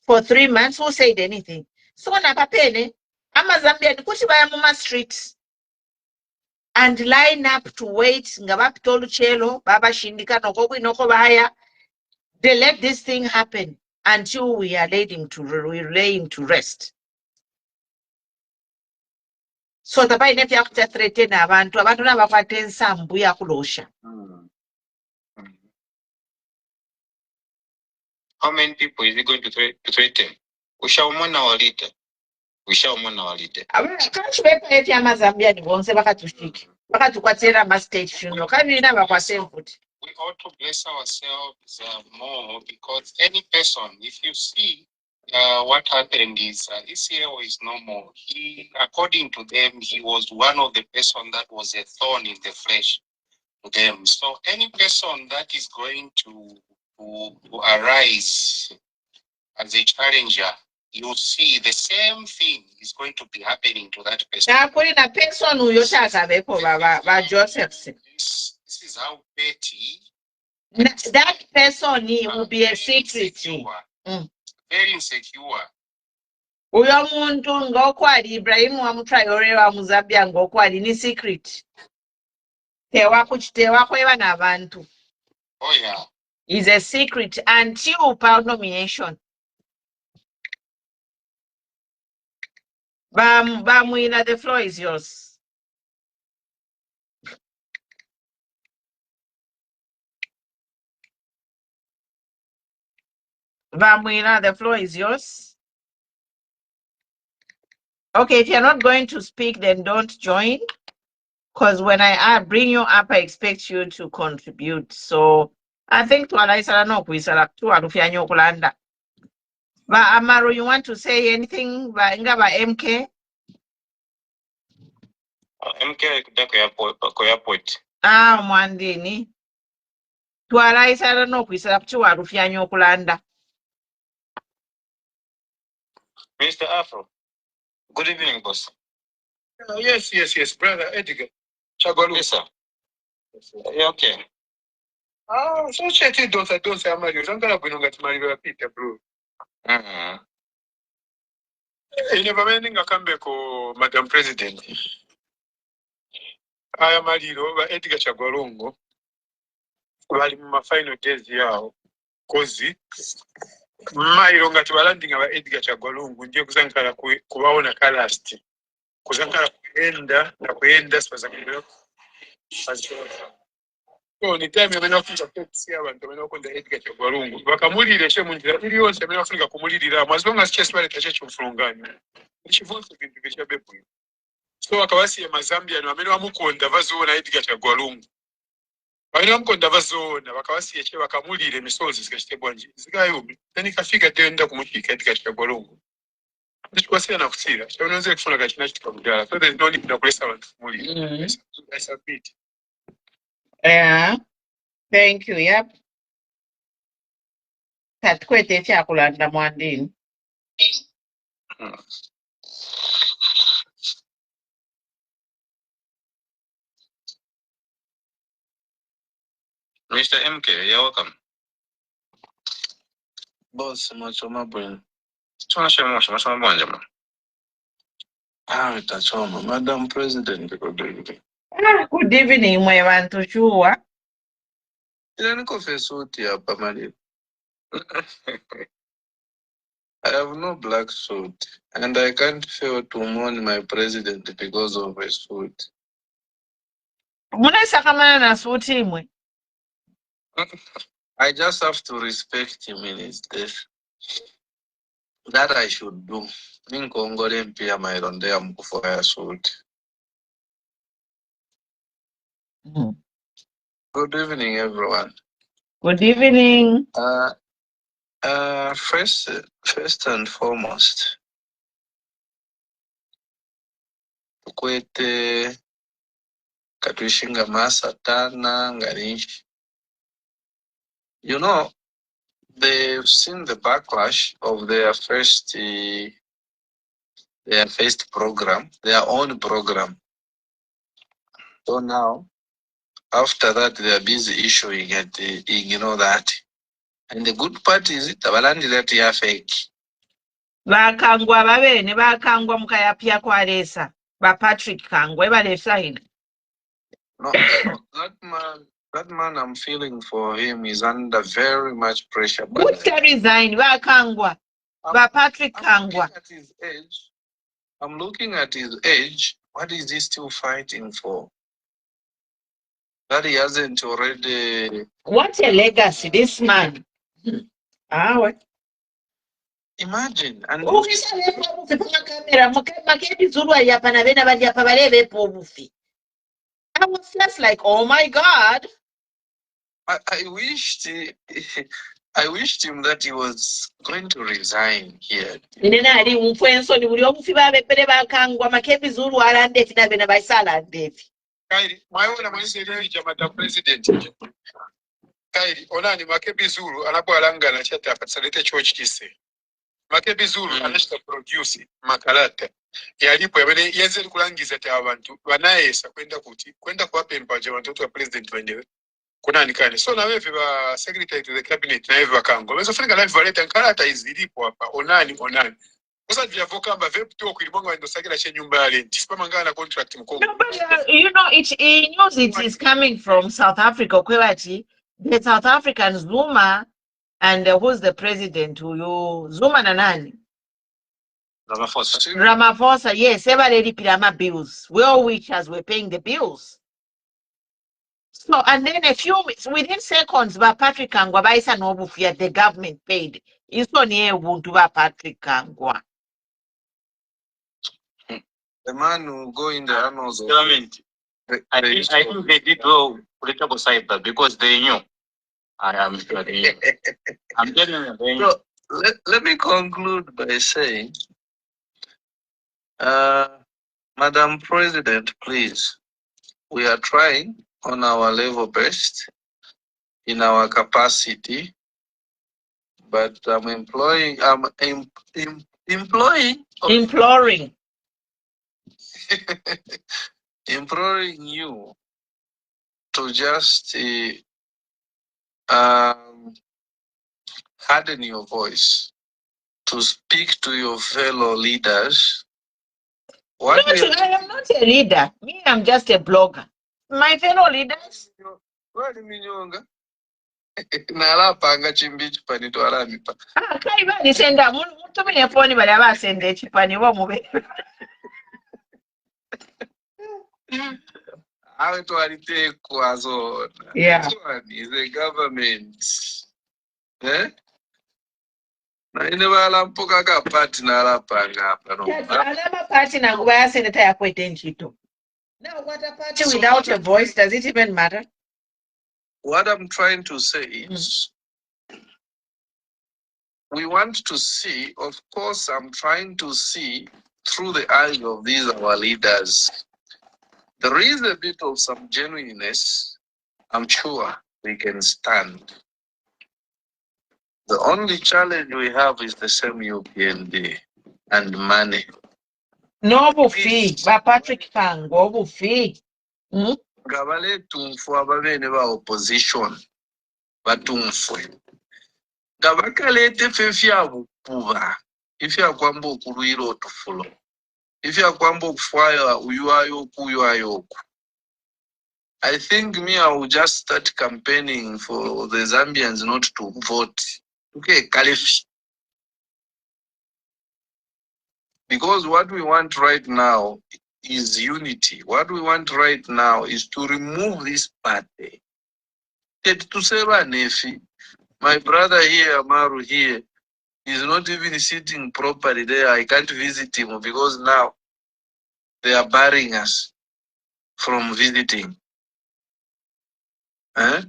for 3 months. Who said anything? So Napapene, I'm a Zambian, Kuchibaya streets and line up to wait. Ngabapitolu Baba Shindika, Noko Bahaya. They let this thing happen until we lay him to rest. So the by nephew after threaten abantu nabakwata ensambu yakulosha. How many people is he going to threaten? We shall mourn our leader. We shall mourn our leader. Kanchibeka eti amazambia bonse bakatushiki. Bakatukwatira ma state funeral. Kabina bakwasemfuti. We ought to bless ourselves more because any person, if you see what happened is ECL is no more. He, according to them, he was one of the person that was a thorn in the flesh to them. So any person that is going to arise as a challenger you'll see the same thing is going to be happening to that person. This is how petty. That person will be a secret. Very insecure. Uyo muntu ngokwali Ibrahim wamutraore wa Muzambia ngokwali ni secret. Tewa kweba nabantu. Oh yeah. Is a secret until nomination. Bamuina, the floor is yours. Bamuina, the floor is yours. Okay, if you're not going to speak, then don't join. Because when I bring you up, I expect you to contribute. So I think to Alaisara no kuisara tu alufianyo kulanda. Ba Amaru, you want to say anything? Ba inga ba MK? MK kwa airport. Mwandini. Tu Alaisara no kuisara tu alufianyo kulanda. Mr. Afro. Good evening, boss. Yes, brother Edgar. Chagwa. Yes, sir. Yeah, okay. So cheti don't amali. Zangala bwinonga timaliro Peter, bro. Never minding a comeback ko Madam President. I am Maliro ba Edgar Chagwa Lungu. Bali mu final days yao. Kozi. Maliro ngati balandinga ba Edgar Chagwa Lungu ndiye kuzankala kubaona kalasti. Kuzankala kuenda sipaza kubiro. So ni time yamena kufunga taxi abantu bamena konda Edgar Chagwa Lungu. Bakamulire she munjira iri yose yamena kufunga kumulirira. As long as chess bale tachecho mfulunganya. Nichifunza bintu bisha bepu. So akawasi ya Mazambia no amene wamukonda vazoona Edgar Chagwa Lungu. Amene wamukonda vazoona wakawasi yeche wakamulire misozi zikashite bwanje. Zikayumi. Then ikafika tenda kumushika Edgar Chagwa Lungu. Ndikwasiya na kusira. Chaunonze kufuna kachina chikamudala. So there's no need to press abantu kumulire. I submit. Yeah. Thank you. Yep. Tatkwete chakulanda Mwandini. Mr. MK, you're welcome. Boss, machoma bwen. Machoma bwanja ma. Itachoma. Madam President, good evening. Good evening, mwe bantu chuwa. Niko fesuti hapa mali. I have no black suit, and I can't fail to mourn my president because of a suit. Munesa kamana na suti mwe. I just have to respect him in his death. That I should do. Ninkongole mpia mairondea mkufu ya suit. Good evening, everyone. Good evening. First and foremost, kwete katuishinga masatana ngarishi. You know, they've seen the backlash of their first program, their own program. So now, after that, they are busy issuing it. You know that. And the good part is tabalandi that they are fake. Bakangwa babene bakangwa mukayapya kwalesa. Ba Patrick Kangwe balesa hina. No, that man I'm feeling for him is under very much pressure. Who's resign? Bakangwa. Ba Patrick Kangwa. I'm looking at his age. What is he still fighting for? That he hasn't already. What a legacy, this man. Imagine. And I was just like, oh my God. I wished him that he was going to resign here. Kairi, mwaona mwisiri ya Madam President. Kairi, onani Makebi Zulu anapo alanga na chata afatsalete church kise. Makebizulu anashita produce makalata yalipo yabene yenze kulangiza ta abantu banayesa kwenda kuwapempa je watoto wa president wenyewe kunani kani so na wewe ba secretary to the cabinet na hivyo kango wewe fanya live valeta kalata izilipo hapa onani sasa vyavoka amba vepu tu kulibonga wendo sakira che nyumba ya rent sipama ngana contract mkongo. No, but you know it knows it is coming from South Africa kwelati the South African Zuma and who's the president huyo Zuma na nani Ramaphosa, yes, everybody paid my bills. We all witches were paying the bills. So, and then a few within seconds, by Patrick Kangwa, by Sanobufia, the government paid. It's on here, won't do Patrick Kangwa. The man who go in the annals of government. I think they did well political side that because they knew. I am sure they knew. I'm telling you, they knew. So let me conclude by saying, Madam President, please, we are trying on our level best in our capacity, but I'm imploring imploring you to just harden your voice to speak to your fellow leaders. I am not a leader. Me, I'm just a blogger. My fellow leaders. Nalapanga chimbichi panito alamipa. Kaiba nisenda mtu mwenye phone bali abasende chipani wa mube. How to take Kwazon? Yeah. This one is a government. Eh? Na ineba alampoka ka party na alapanga hapa no. Alama party na kubaya seneta ya kwete nchito. Now what a party without a voice, does it even matter? What I'm trying to say is we want to see, of course, I'm trying to see through the eyes of these our leaders. There is a bit of some genuineness. I'm sure we can stand. The only challenge we have is the same UPND and money. No fee, but Patrick Kangwa fee. Gabale tumfu ababene ba opposition batumfwe. Gabakalete fefya bukuba. Ifya kwamba okuluira otufulo. Ifya kwamba okufwaya uyuayoku. I think I will just start campaigning for the Zambians not to vote. Okay, Kalifi. Because what we want right now is unity. What we want right now is to remove this party. To save Nefi, my brother here, Amaru here, is not even sitting properly there. I can't visit him because now they are barring us from visiting. Huh?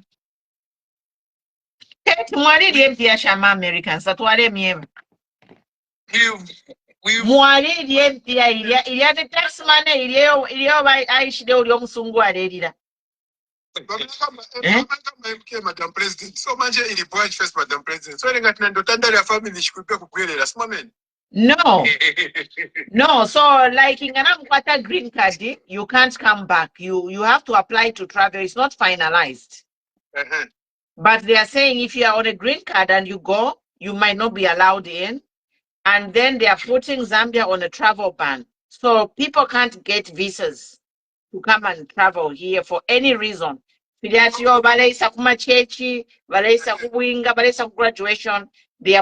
Americans, that's what I mean. Mwari diempia ilia the tax money ilio by Aishide uri omusungu arerira. Madam President, so much in the branch first, Madam President. So I got to tender family should be prepared last moment. No. No, so like in an green card, you can't come back. You have to apply to travel. It's not finalized. But they are saying if you are on a green card and you go, you might not be allowed in. And then they are putting Zambia on a travel ban. So people can't get visas to come and travel here for any reason. They are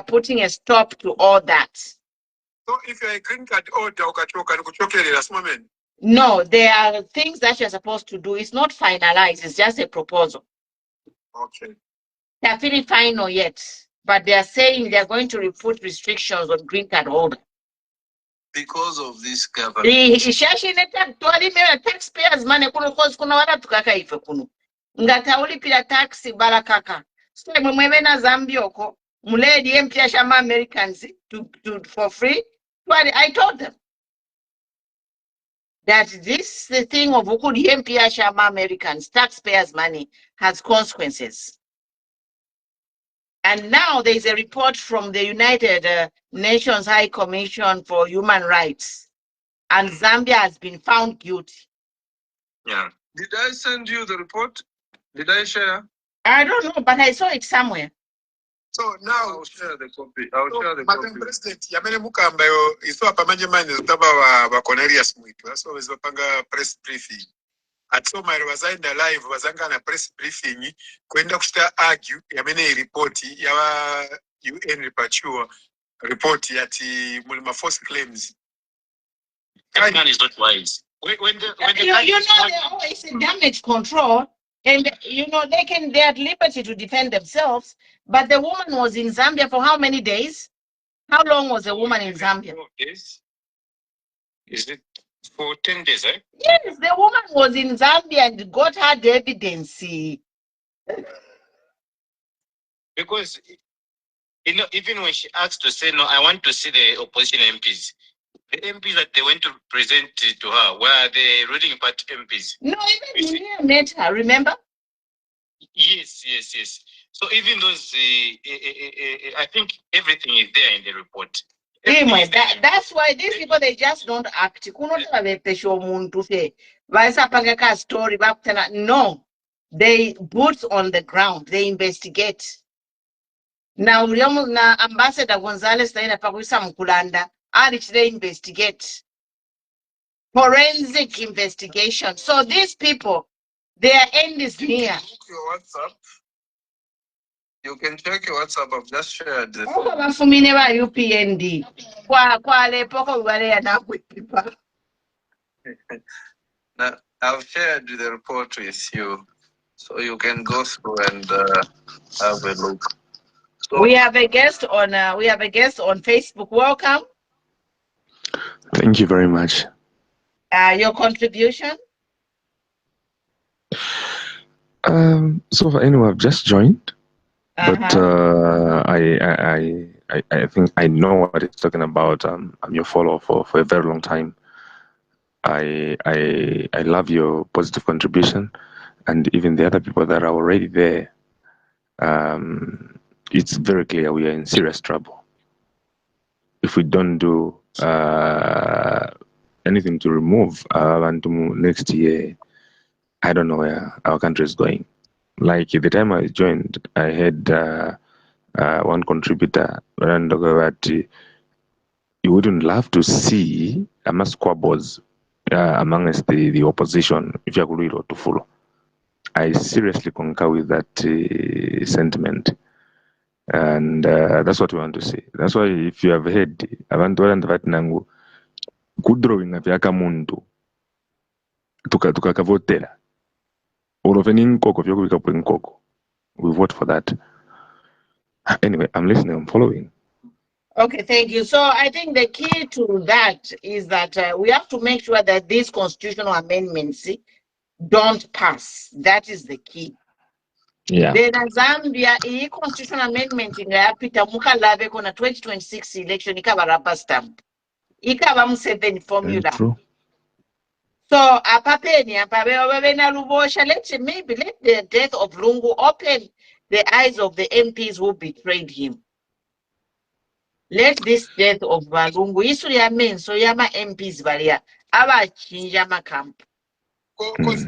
putting a stop to all that. So if you're a green card holder, last moment. No, there are things that you're supposed to do. It's not finalized, it's just a proposal. Okay. They're feeling final yet. But they are saying they're going to put restrictions on green card holder. Because of this government. Taxpayers money kuna wala tukaka ife kunu. Ngata ulipira taxi barakaka. So mwemena Zambioko, muledi empia shama Americans for free. I told them that the thing of ukudi empia shama Americans, taxpayers money has consequences. And now there is a report from the United Nations High Commission for Human Rights, and Zambia has been found guilty. Yeah. Did I send you the report? Did I share? I don't know, but I saw it somewhere. So now I'll share the copy. I'll share the Madam copy. President, yamene mukamba yo iso apamanje manje zitaba wa Cornelius Mwitu. So wezopanga press briefing. Atso mairo wazaenda live wazanga na press briefing kwenda kushita argue yamene report ya UN repachua report yati mulima false claims. That man is not wise. When the You know, there always damage control, and they are at liberty to defend themselves. But the woman was in Zambia for how many days? How long was the woman in Zambia? 4 days. Is it for 10 days, eh? Yes, the woman was in Zambia and got her evidence. Because even when she asked to say no, I want to see the opposition MPs. The MPs that they went to present to her were the ruling party MPs. No, even Munia met her, remember? Yes. So even those, I think everything is there in the report. Anyway, that's why these people, they just don't act. No, they boots on the ground, they investigate. Now, na Ambassador Gonzalez naenda pakuisa mkulanda, they investigate. Forensic investigation. So these people, their end is near. Your WhatsApp. You can check your WhatsApp. I've just shared the Bafumine ba UPND. Kwale poko wale yanakwipipa. Now, I've shared the report with you, so you can go through and have a look. So, We have a guest on Facebook. Welcome. Thank you very much. Your contribution? So far, anyway, I've just joined, but I think I know what it's talking about. I'm your follower for a very long time. I love your positive contribution, and even the other people that are already there. It's very clear we are in serious trouble if we don't do anything to remove Bantu next year. I don't know where our country is going. Like the time I joined, I had one contributor, that you wouldn't love to see a squabbles amongst the opposition if you agree to follow. I seriously concur with that sentiment. And that's what we want to see. That's why if you have heard abantu barandavati nangu kudrawing vyaka mundu tukakavotera uroveni nkoko vyokuvikapo nkoko, we vote for that. Anyway, I'm listening, I'm following. Okay, thank you. So I think the key to that is that we have to make sure that these constitutional amendments don't pass. That is the key. Yeah. Then Zambia, a constitutional amendment in the Peter Mukalave on a 2026 election, ikaba rubber stamp. Ikaba Museveni formula. True. So apapeni apabena lubosha. Maybe let the death of Lungu open the eyes of the MPs who betrayed him. Let this death of Lungu isu ya men so yama MPs varia aba chinja makamp. Press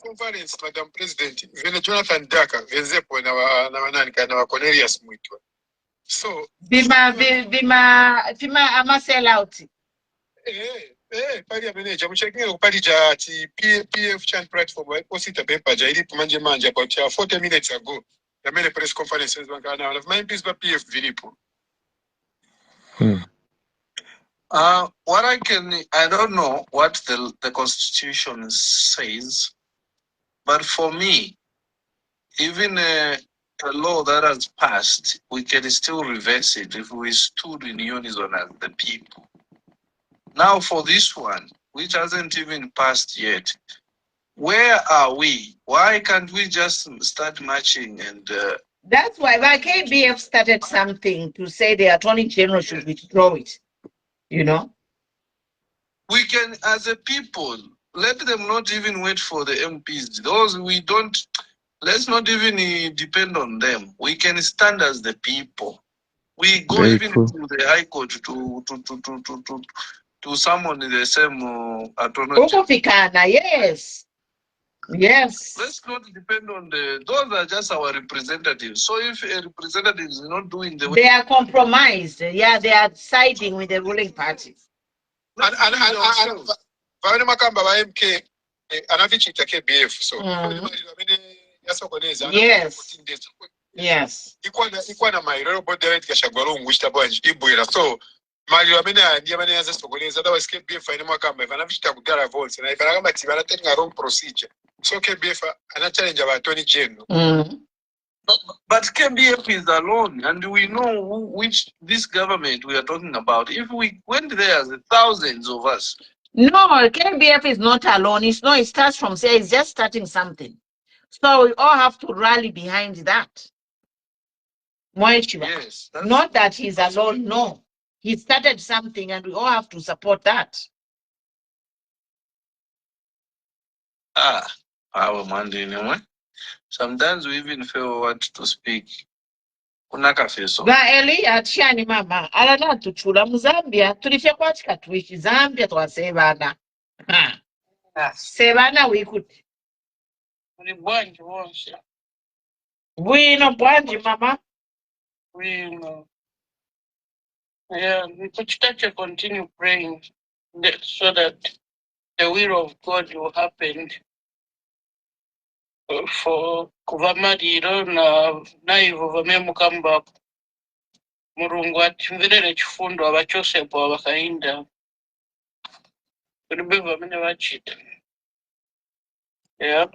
conference, Madam President, vene Jonathan Daka, venzepo na wanani na wa Cornelius Mwitu. So Bima ama sell out. Pali ya manager, mchekini upali ja PF chan platform, wa posita bepa ja ili manje about 40 minutes ago. Ya mene press conference, wankana, one of my MPs ba PF vinipo. what I don't know what the Constitution says, but for me, even a law that has passed, we can still reverse it if we stood in unison as the people. Now for this one, which hasn't even passed yet, where are we? Why can't we just start marching and... That's why KBF started something to say the Attorney General should withdraw it. You know? We can, as a people, let them not even wait for the MPs. Those we don't... let's not even depend on them. We can stand as the people. We go Very even true. to the High Court to summon the same autonomy. Ukufikana, yes. Yes. Let's not depend on those are just our representatives. So if a representative is not doing the They are compromised. Yeah, they are siding with the ruling party. And Vavane Makamba va MK anavichita KBF so Yes. Yes. Ikwana mairo bodere Chagwa Lungu chitabwanji ibwera so mali wamene ndiye amene yaza sokoleza that was KBF ine Makamba vanavichita kugara votes na ifana kama tibana tenga wrong procedure so KBF ana challenge aba Attorney General. But KBF is alone, and we know which this government we are talking about. If we went there, the thousands of us. No, KBF is not alone. It starts from say it's just starting something. So we all have to rally behind that. Yes, not that he's alone, no. He started something and we all have to support that. Our man, anyway. Sometimes we even feel what to speak. Eliya chani mama alana tuchula mu Zambia tulifya kwatika tuishi Zambia twasebana sebana wikuti Bwanji wonse. bwino bwanji mama Bwino. Yeah, we could continue praying so that the will of God will happen for kuvamariro na ivo vamemukamba Mulungu atimvirere chifundo avachosepo avakainda kuri vamene vachita. Yeah.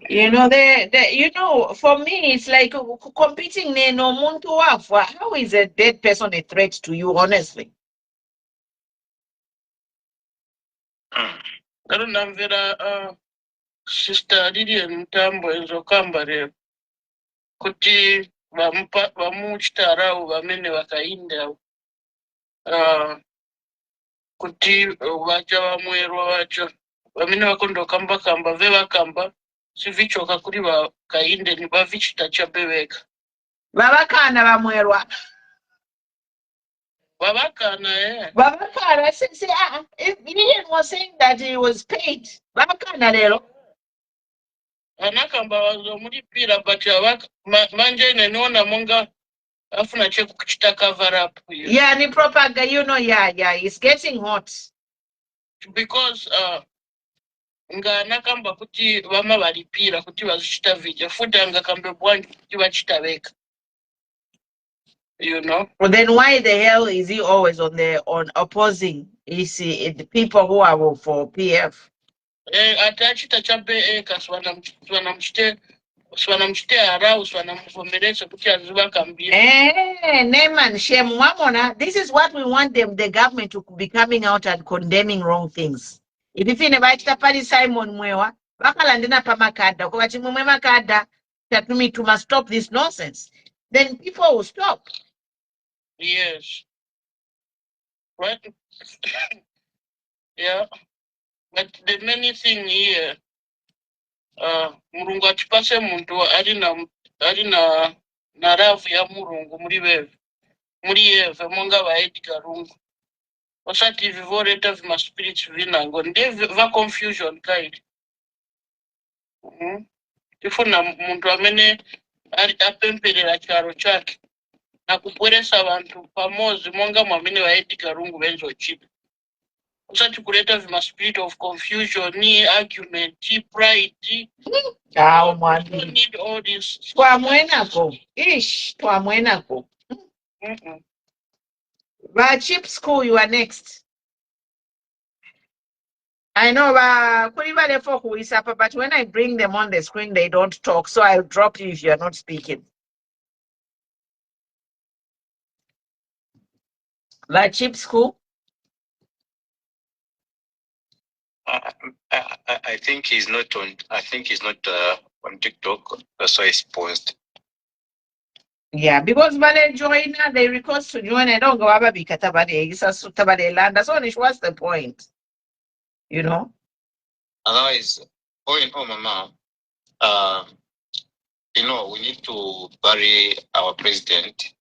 For me it's like competing no muntu wafa. How is a dead person a threat to you, honestly? Ndamvera sister Lilian Mtambo ezokamba lero kuti vamuchitarawo vamene vakainda kuti vacha vamwerwa vacho vamene vakondokamba vevakamba sivichoka kuri vakainde ni vavichita chabeveka vavakana vamwerwa vavakana since Lilian was saying that he was paid vavakana lero vanakamba vazomuripira but manje neniona monga afuna chekuchita cover up yeah ni propaganda it's getting hot because nganakamba kuti vamavaripira kuti vazochita vhidya futi angakambe bwanji kuti vachita veka Well, then why the hell is he always on opposing the people who are for PF? Atachita chabeeka swanamuchite harau swanamuvomerese kuti azivakambira name and shame wamona. This is what we want the government to be coming out and condemning wrong things. If you never pali Simon Mwewa vakalandina pamakada kwati mumwe makada tatumi to must stop this nonsense, then people will stop. Yes, right. Yeah, but the many thing here Mulungu atipase muntu ari na rafu ya Mulungu muri yeve monga va Edgar Lungu osati vivoreta vima spirits vinango nde va confusion kind tifuna muntu amene apemperera charo chake na kupweresa vantu pamozi monga mwamene va Edgar Lungu venzochita osati kuleta vima spirit of confusion argument pride Mwani need all this twamwenako twamwenako va chip school you are next. I know but when I bring them on the screen they don't talk, so I'll drop you if you are not speaking. Va chip school. I think he's not on. I think he's not on TikTok. That's why he's paused. Yeah, because Vale join, they request to join. I don't go over Bikatabade. It's a Sutabade land. That's only what's the point, Otherwise, going home, mama. we need to bury our president,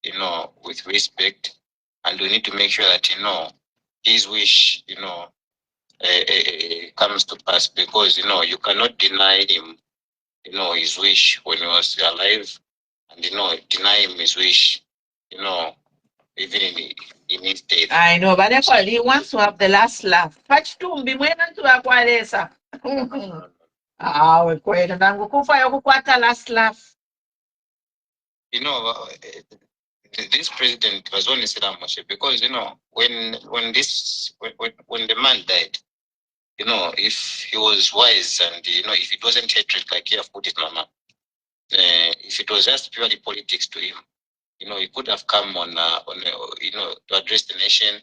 with respect, and we need to make sure that, his wish, comes to pass, because, you cannot deny him, his wish when he was alive, and, deny him his wish, even in his death. I know, but actually he wants to have the last laugh. Pachitumbi mwena tuwakwalesa. We kwenda nangu kufa yokukwata last laugh. This president was only Saddam Hussein, because when the man died, if he was wise, and if it wasn't hatred like he have put it, Mama, if it was just purely politics to him, he could have come on to address the nation,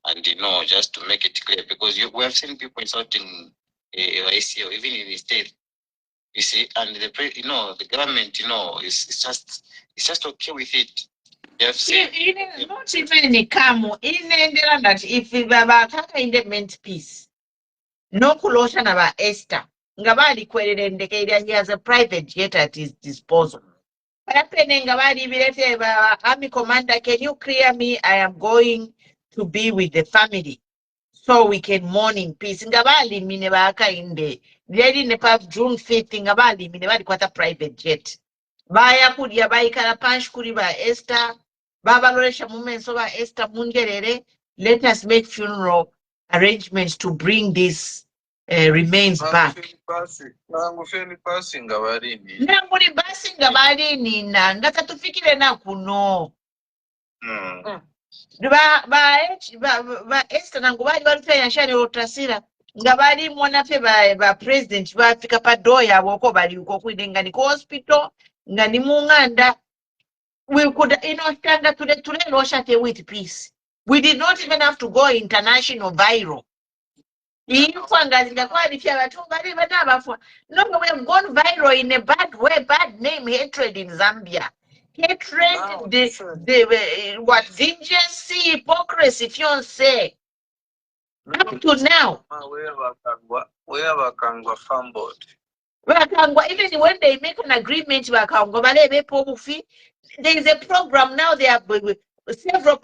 and just to make it clear, because we have seen people insulting ICO even in the state. You see, and the government, is just okay with it. Not even in Kamu, in that if we have independent peace, no collusion about Esther. Ngabadi kwelele he has a private jet at his disposal. Army commander, can you clear me? I am going to be with the family so we can mourn in peace. Ngabali mine baka inde. Lady Nepal June 5th, ngabali mine badi kwata private jet. Baya kudia baikala punch kuri ba Esther. Baba Loresha Mumenso ba Esther Mungerere. Let us make funeral arrangements to bring this remains back. Nangufeni basi ngabalini. Nanguli basi ngabalini na ngata tufikire na kuno. Ba Esther nangubali balifanya shani rotasira. Ngabali mwana fe ba president ba fika pa doya woko bali uko kwidengani ko hospital ngani munganda. We could stand today with peace. We did not even have to go international viral. No, we have gone viral in a bad way, bad name, hatred in Zambia. Hatred, what vengeance, hypocrisy, fiancé. Up to now. We have a Kangwa farm board. Even when they make an agreement, there is a program now. They have several.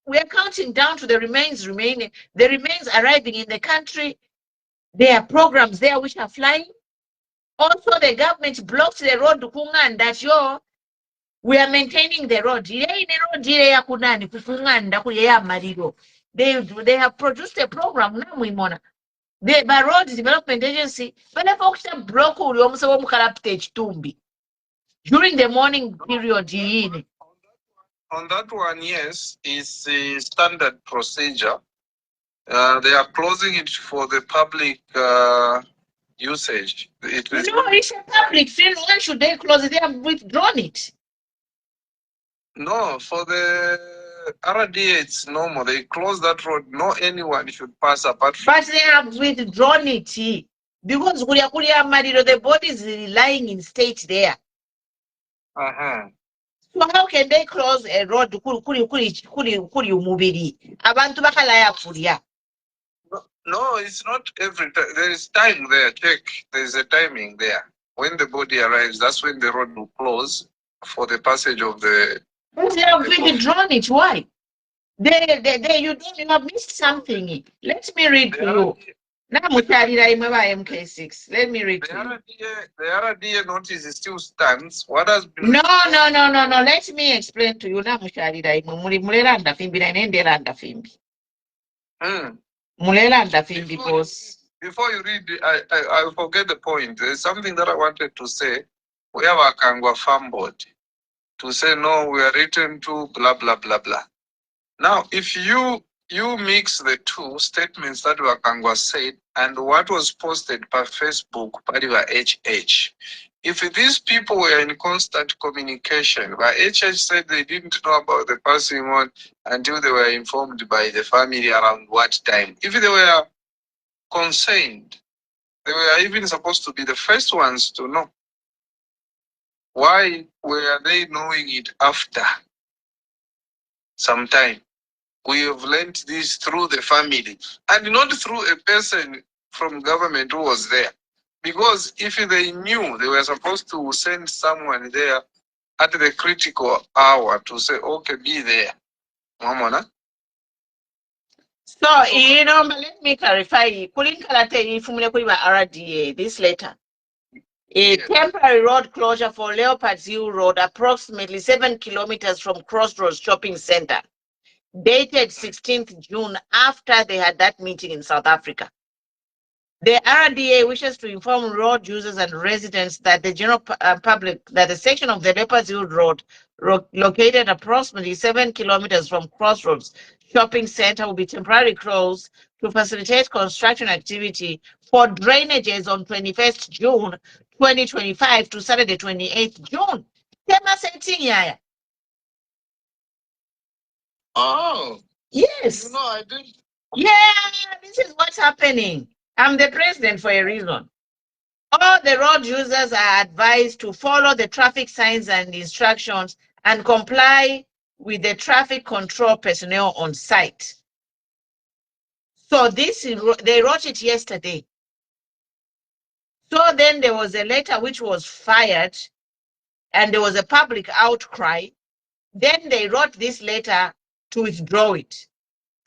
We are counting down to the remains remaining. The remains arriving in the country. There are programs there which are flying. Also, the government blocks the road to Kunga, and that we are maintaining the road. They have produced a program now. The Road Development Agency, but I folks have blocked during the morning period. On that one, yes, it's a standard procedure. They are closing it for the public usage. It's a public field. Why should they close it? They have withdrawn it. No, for the RDA, it's normal. They close that road. No anyone should pass apart from. But they have withdrawn it because the body is lying in state there. So how can they close a road? No, it's not every time. There is time there. Check. There is a timing there. When the body arrives, that's when the road will close for the passage of the. But they have withdrawn it. Why? You have missed something. Let me read to you. MK6. Let me read to you. The RDA notice still stands. What has been? No. Let me explain to you. Before you read, I forget the point. There's something that I wanted to say. We have a Kangwa farm board to say no, we are written to blah blah blah blah. Now, if you mix the two statements that Wakangwa said and what was posted by Facebook by HH, if these people were in constant communication, but HH said they didn't know about the passing on until they were informed by the family around what time. If they were concerned, they were even supposed to be the first ones to know. Why were they knowing it after some time? We have learned this through the family and not through a person from government who was there. Because if they knew, they were supposed to send someone there at the critical hour to say, okay, be there. Mamona. So, but let me clarify. Kulinkalate ifumule kuiba RDA, this letter. A temporary road closure for Leopard's Hill Road, approximately 7 kilometers from Crossroads Shopping Center, dated 16th June after they had that meeting in South Africa. The RDA wishes to inform road users and residents that the general public, that the section of the Leopard's Hill Road located approximately 7 kilometers from Crossroads Shopping Center will be temporarily closed to facilitate construction activity for drainages on 21st June 2025 to Saturday 28th June. Oh. Yes. You know, I didn't. Yeah, this is what's happening. I'm the president for a reason. All the road users are advised to follow the traffic signs and instructions and comply with the traffic control personnel on site. So they wrote it yesterday. So then there was a letter which was fired and there was a public outcry. Then they wrote this letter to withdraw it.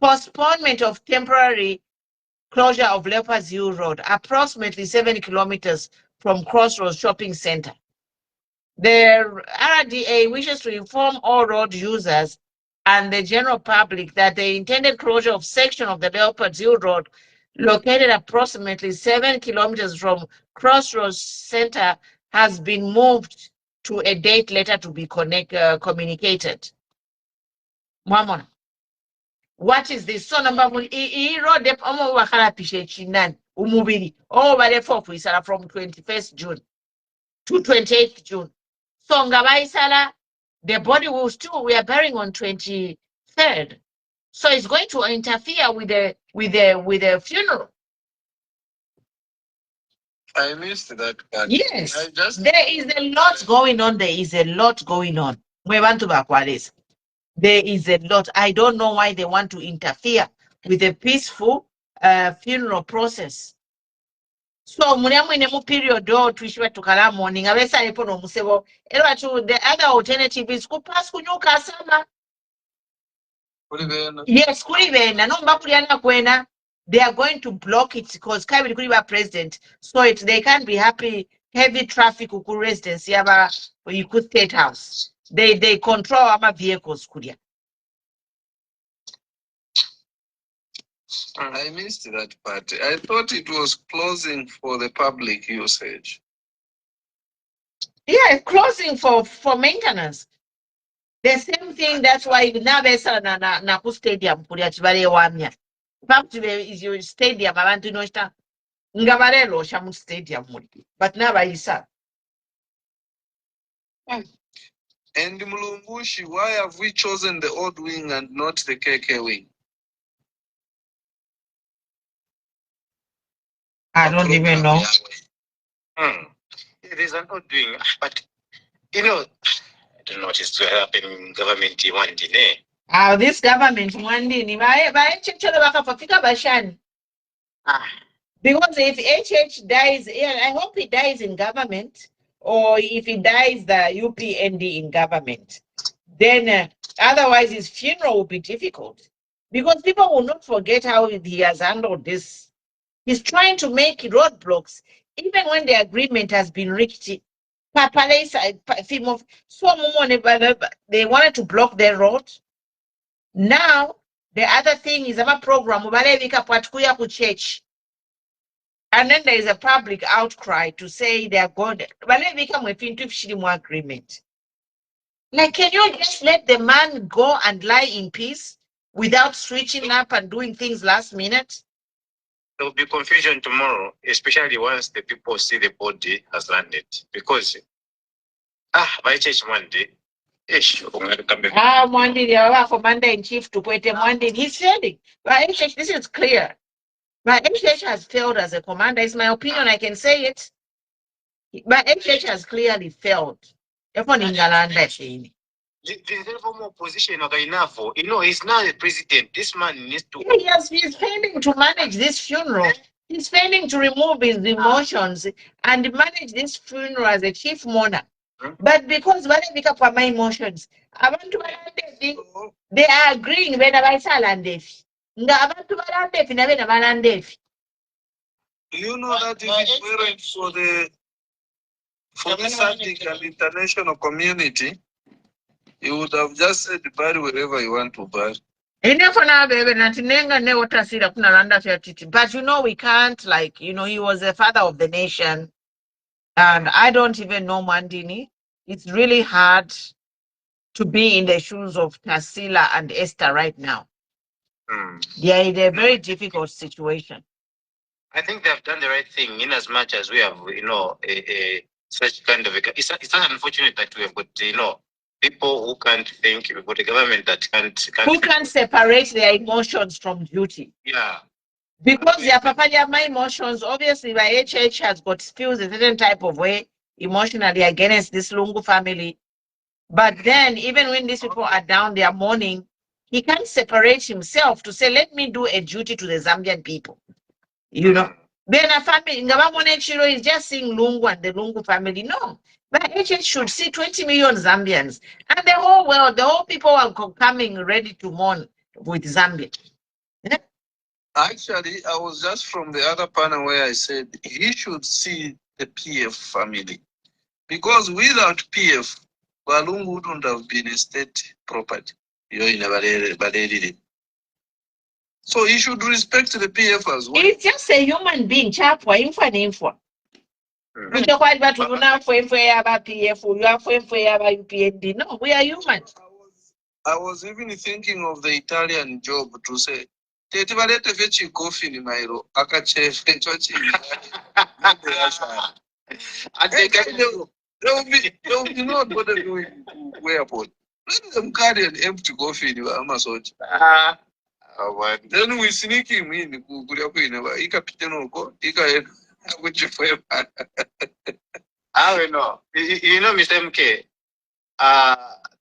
Postponement of temporary closure of Leopard's Hill Road, approximately 7 kilometers from Crossroads Shopping Center. The RDA wishes to inform all road users and the general public that the intended closure of section of the Leopard's Hill Road, located approximately 7 kilometers from Crossroads Center, has been moved to a date later to be communicated. Mwamona. What is this? So number one, he wrote the umubiri. Oh, by the 4th, from 21st June to 28th June. So ngabaisala, the body will still, we are burying on 23rd. So it's going to interfere with the funeral. I missed that part. Yes. There is a lot going on. There is a lot going on. We want to back what is. There is a lot. I don't know why they want to interfere with a peaceful funeral process. So muliamwine mu period tuishiwa tukala morning abesa ipo no musebo elwa to the other alternative is kupass kunyuka sama. Yes, kulibena no mbakuliana kwena. They are going to block it because Kabili Kuliba president, so they can't be happy. Heavy traffic uku residence yaba you could state house. They control our vehicles kulia. I missed that part. I thought it was closing for the public usage. Yeah, closing for maintenance. The same thing. That's why na ku stadium kulia chibale wamya. Fact is your stadium abantu nosta ngabarelo shamu stadium muli. But now isa. And Mulungushi, why have we chosen the old wing and not the KK wing? I don't even know. It is an odd doing, but you know, I don't know what is to happen in government one day. This government one day, because if HH dies, yeah, I hope he dies in government, or if he dies the UPND in government, then otherwise his funeral will be difficult because people will not forget how he has handled this. He's trying to make roadblocks, even when the agreement has been reached. So they wanted to block their road. Now the other thing is about program ku church. And then there is a public outcry to say they are going to agreement. Like, can you just let the man go and lie in peace without switching up and doing things last minute? There will be confusion tomorrow, especially once the people see the body has landed. Because by church Monday, Monday, commander in chief to put him Monday. He's saying, this is clear. But HH has failed as a commander. It's my opinion. I can say it. But HH has clearly failed. the level position of enough. You know, he's now the president. This man needs to. He's failing to manage this funeral. He's failing to remove his emotions and manage this funeral as a chief mourner. But because when I pick up my emotions, abantu balandefi, they are agreeing when I say landefi. Nga abantu balandefi na bena balandefi. Do you know that if it weren't for the SADC and international community, you would have just said bury wherever you want to bury. But you know, we can't, like, you know, he was the father of the nation. And I don't even know Mandini. It's really hard to be in the shoes of Tarsila and Esther right now. They are in a very difficult situation. I think they have done the right thing in as much as we have, you know, such kind of it's unfortunate that we have got, you know, people who can't think. We've got a government that can't who can't separate their emotions from duty. Yeah. Because their papa, my emotions, obviously, my HH has got feels a certain type of way emotionally against this Lungu family. But then, even when these people are down, they are mourning, he can't separate himself to say, let me do a duty to the Zambian people. You know? Then a family, Ngabamone is just seeing Lungu and the Lungu family. No. But HH should see 20 million Zambians. And the whole world, the whole people are coming ready to mourn with Zambia. Actually, I was just from the other panel where I said he should see the PF family. Because without PF, Walungu wouldn't have been a state property. So he should respect the PF as well. He's just a human being, Chagwa, info. No, we are human. I was even thinking of the Italian job to say, Tetivalete fetch coffee in Mairo, Akache, there will be no bother doing whereupon. Let them carry an empty coffee in your Amazon. Then we sneak him in, Ika Ika, which I don't know. You know, Mr. MK,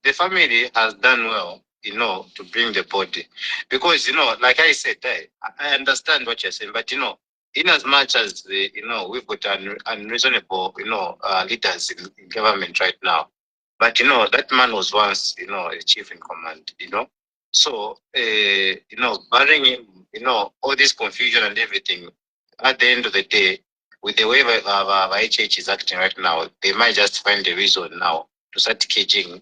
the family has done well, you know, to bring the body. Because, you know, like I said, I understand what you're saying, but, you know, in as much as, you know, we've got unreasonable, you know, leaders in government right now. But, you know, that man was once, you know, a chief in command, you know. So, you know, barring him, you know, all this confusion and everything, at the end of the day, with the way HH is acting right now, they might just find a reason now to start caging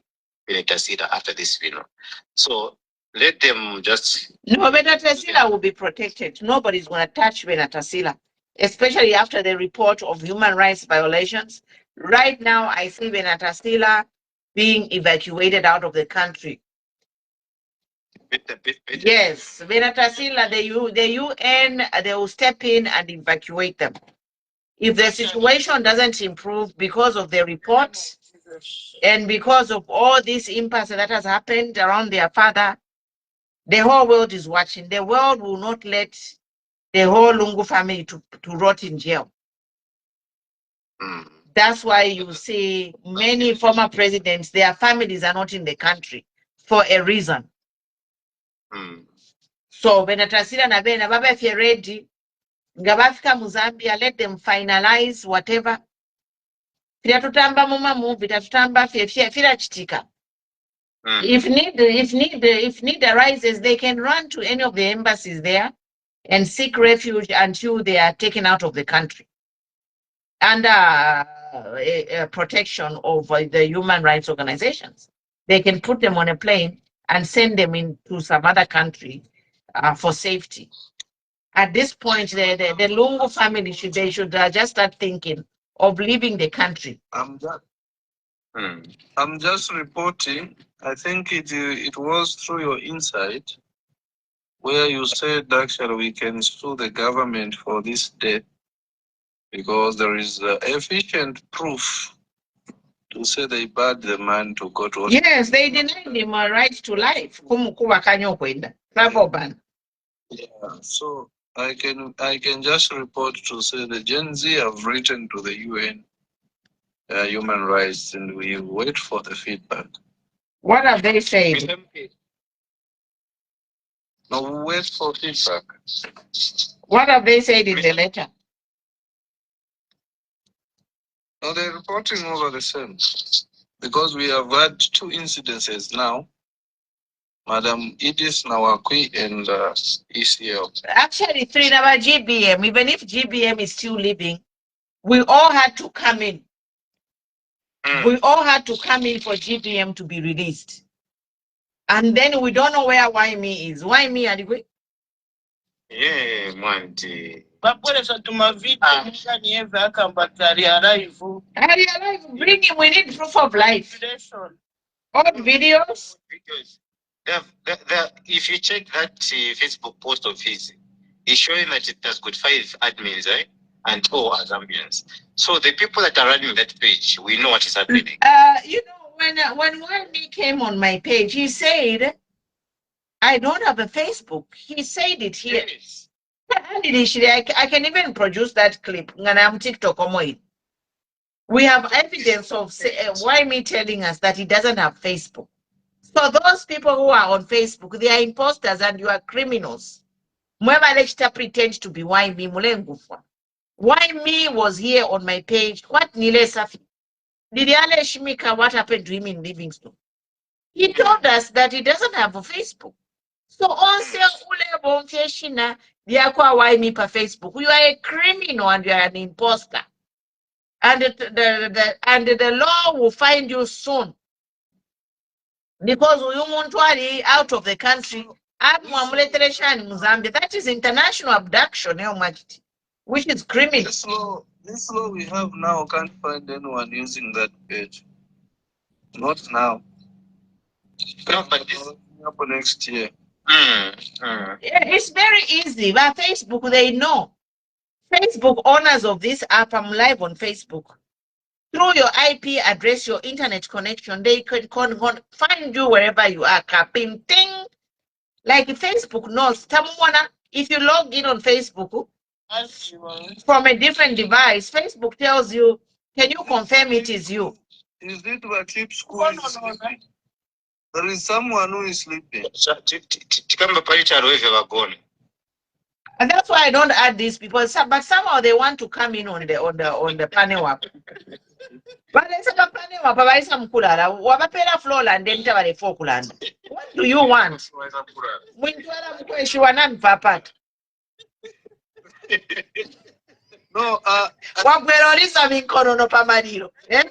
Benetasida after this funeral. So let them just... No, Benetasida will be protected. Nobody's going to touch Benetasida, especially after the report of human rights violations. Right now, I see Benetasida being evacuated out of the country. Yes, Benetasida, the UN, they will step in and evacuate them. If the situation doesn't improve because of the reports and because of all this impasse that has happened around their father, the whole world is watching. The world will not let the whole Lungu family to rot in jail. That's why you see many former presidents, their families are not in the country for a reason. So Benetasida na Bena, Baba, if you're ready, Ngabafika Muzambia, let them finalize whatever. If need arises, they can run to any of the embassies there and seek refuge until they are taken out of the country under protection of the human rights organizations. They can put them on a plane and send them into some other country for safety. At this point, the Lungu family should just start thinking of leaving the country. I'm just reporting. I think it was through your insight where you said actually we can sue the government for this death because there is efficient proof to say they barred the man to go to hospital. Yes, they denied him a right to life. Yeah, so I can just report to say the Gen Z have written to the UN human rights and we wait for the feedback. What have they said? No, we'll wait for feedback. What have they said in the letter? No, they're reporting over the same. Because we have had 2 incidences now. Madam Edith Nawakwi and ECL. Actually, 3 number GBM, even if GBM is still living, we all had to come in. We all had to come in for GBM to be released. And then we don't know where Why Me is. Why Me? Yeah, Monty. bakolesa tumavideo mukani eva akambata ali alive. Ali alive, bring him, we need proof of life. Old videos. If you check that Facebook post of his, he's showing that it has got 5 admins, right? And 2 are Zambians. So the people that are running that page, we know what is happening. You know, when Why Me came on my page, he said, I don't have a Facebook. He said it here. Yes. I can even produce that clip. I'm TikTok. We have evidence of Why Me telling us that he doesn't have Facebook. So those people who are on Facebook, they are imposters and you are criminals. Mweba pretend to be Why Me Mulengufwa. Why Me was here on my page. What Nile Safi? Did Yale Shimika, what happened to him in Livingston? He told us that he doesn't have a Facebook. So on ule bonkeshina diakwa Why Me per Facebook. You are a criminal and you are an imposter. And the law will find you soon. Because you want to be out of the country. That is international abduction, which is criminal. This law we have now can't find anyone using that page. Not now. No, but this happen next year. Yeah, it's very easy. But Facebook, they know. Facebook owners of this app, I'm live on Facebook. Through your IP address, your internet connection, they could find you wherever you are. Capping thing. Like Facebook knows. If you log in on Facebook from a different device, Facebook tells you, can you confirm it is you? Is it what sleep school? There is someone who is sleeping. And that's why I don't add these people. But somehow they want to come in on the panel up. But they say panel up, wabapera floor and then tell Falkland. What do you want? No, Wagwerolisa minkono no pamaniro. Can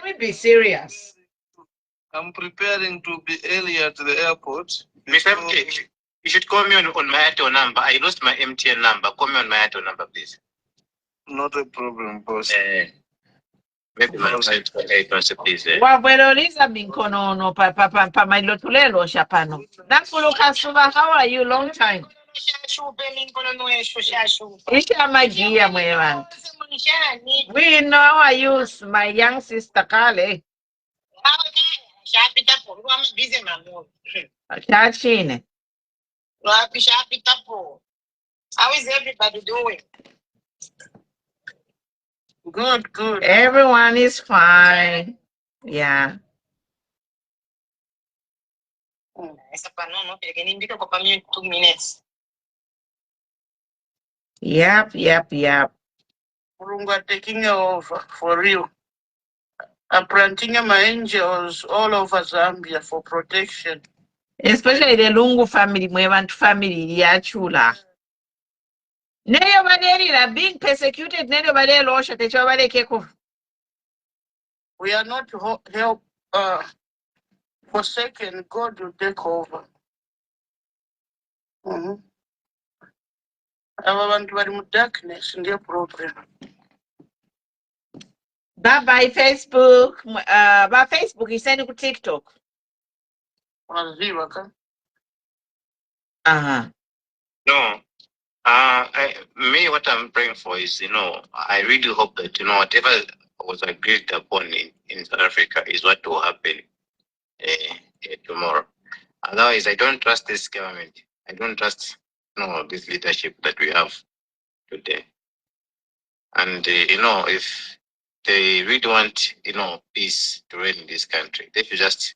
we be serious? I'm preparing to be early at the airport. Mr. MK, you should call me on my Airtel number. I lost my MTN number. Call me on my Airtel number, please. Not a problem, boss. Maybe my website, please. Wagwerolisa minkono no pamanilo shapano. Nakuluka suba, how are you? Long time. We know I use my young sister Kale. Chachine. How is everybody doing? Good. Everyone is fine. Yeah. No, can you for 2 minutes? Yep. Lungu taking over for real. I'm planting my angels all over Zambia for protection. Especially the Lungu family, Mwevant family, Yachula. Nobody being persecuted, nobody lost it. We are not forsaken. God will take over. Abantu bari mu darkness ndiyo problem. Bye Facebook. By Facebook is sending to TikTok. No. Me, what I'm praying for is, I really hope that, whatever was agreed upon in South Africa is what will happen tomorrow. Otherwise, I don't trust this government. I don't trust, this leadership that we have today. And, if they really want, peace to reign in this country, they should just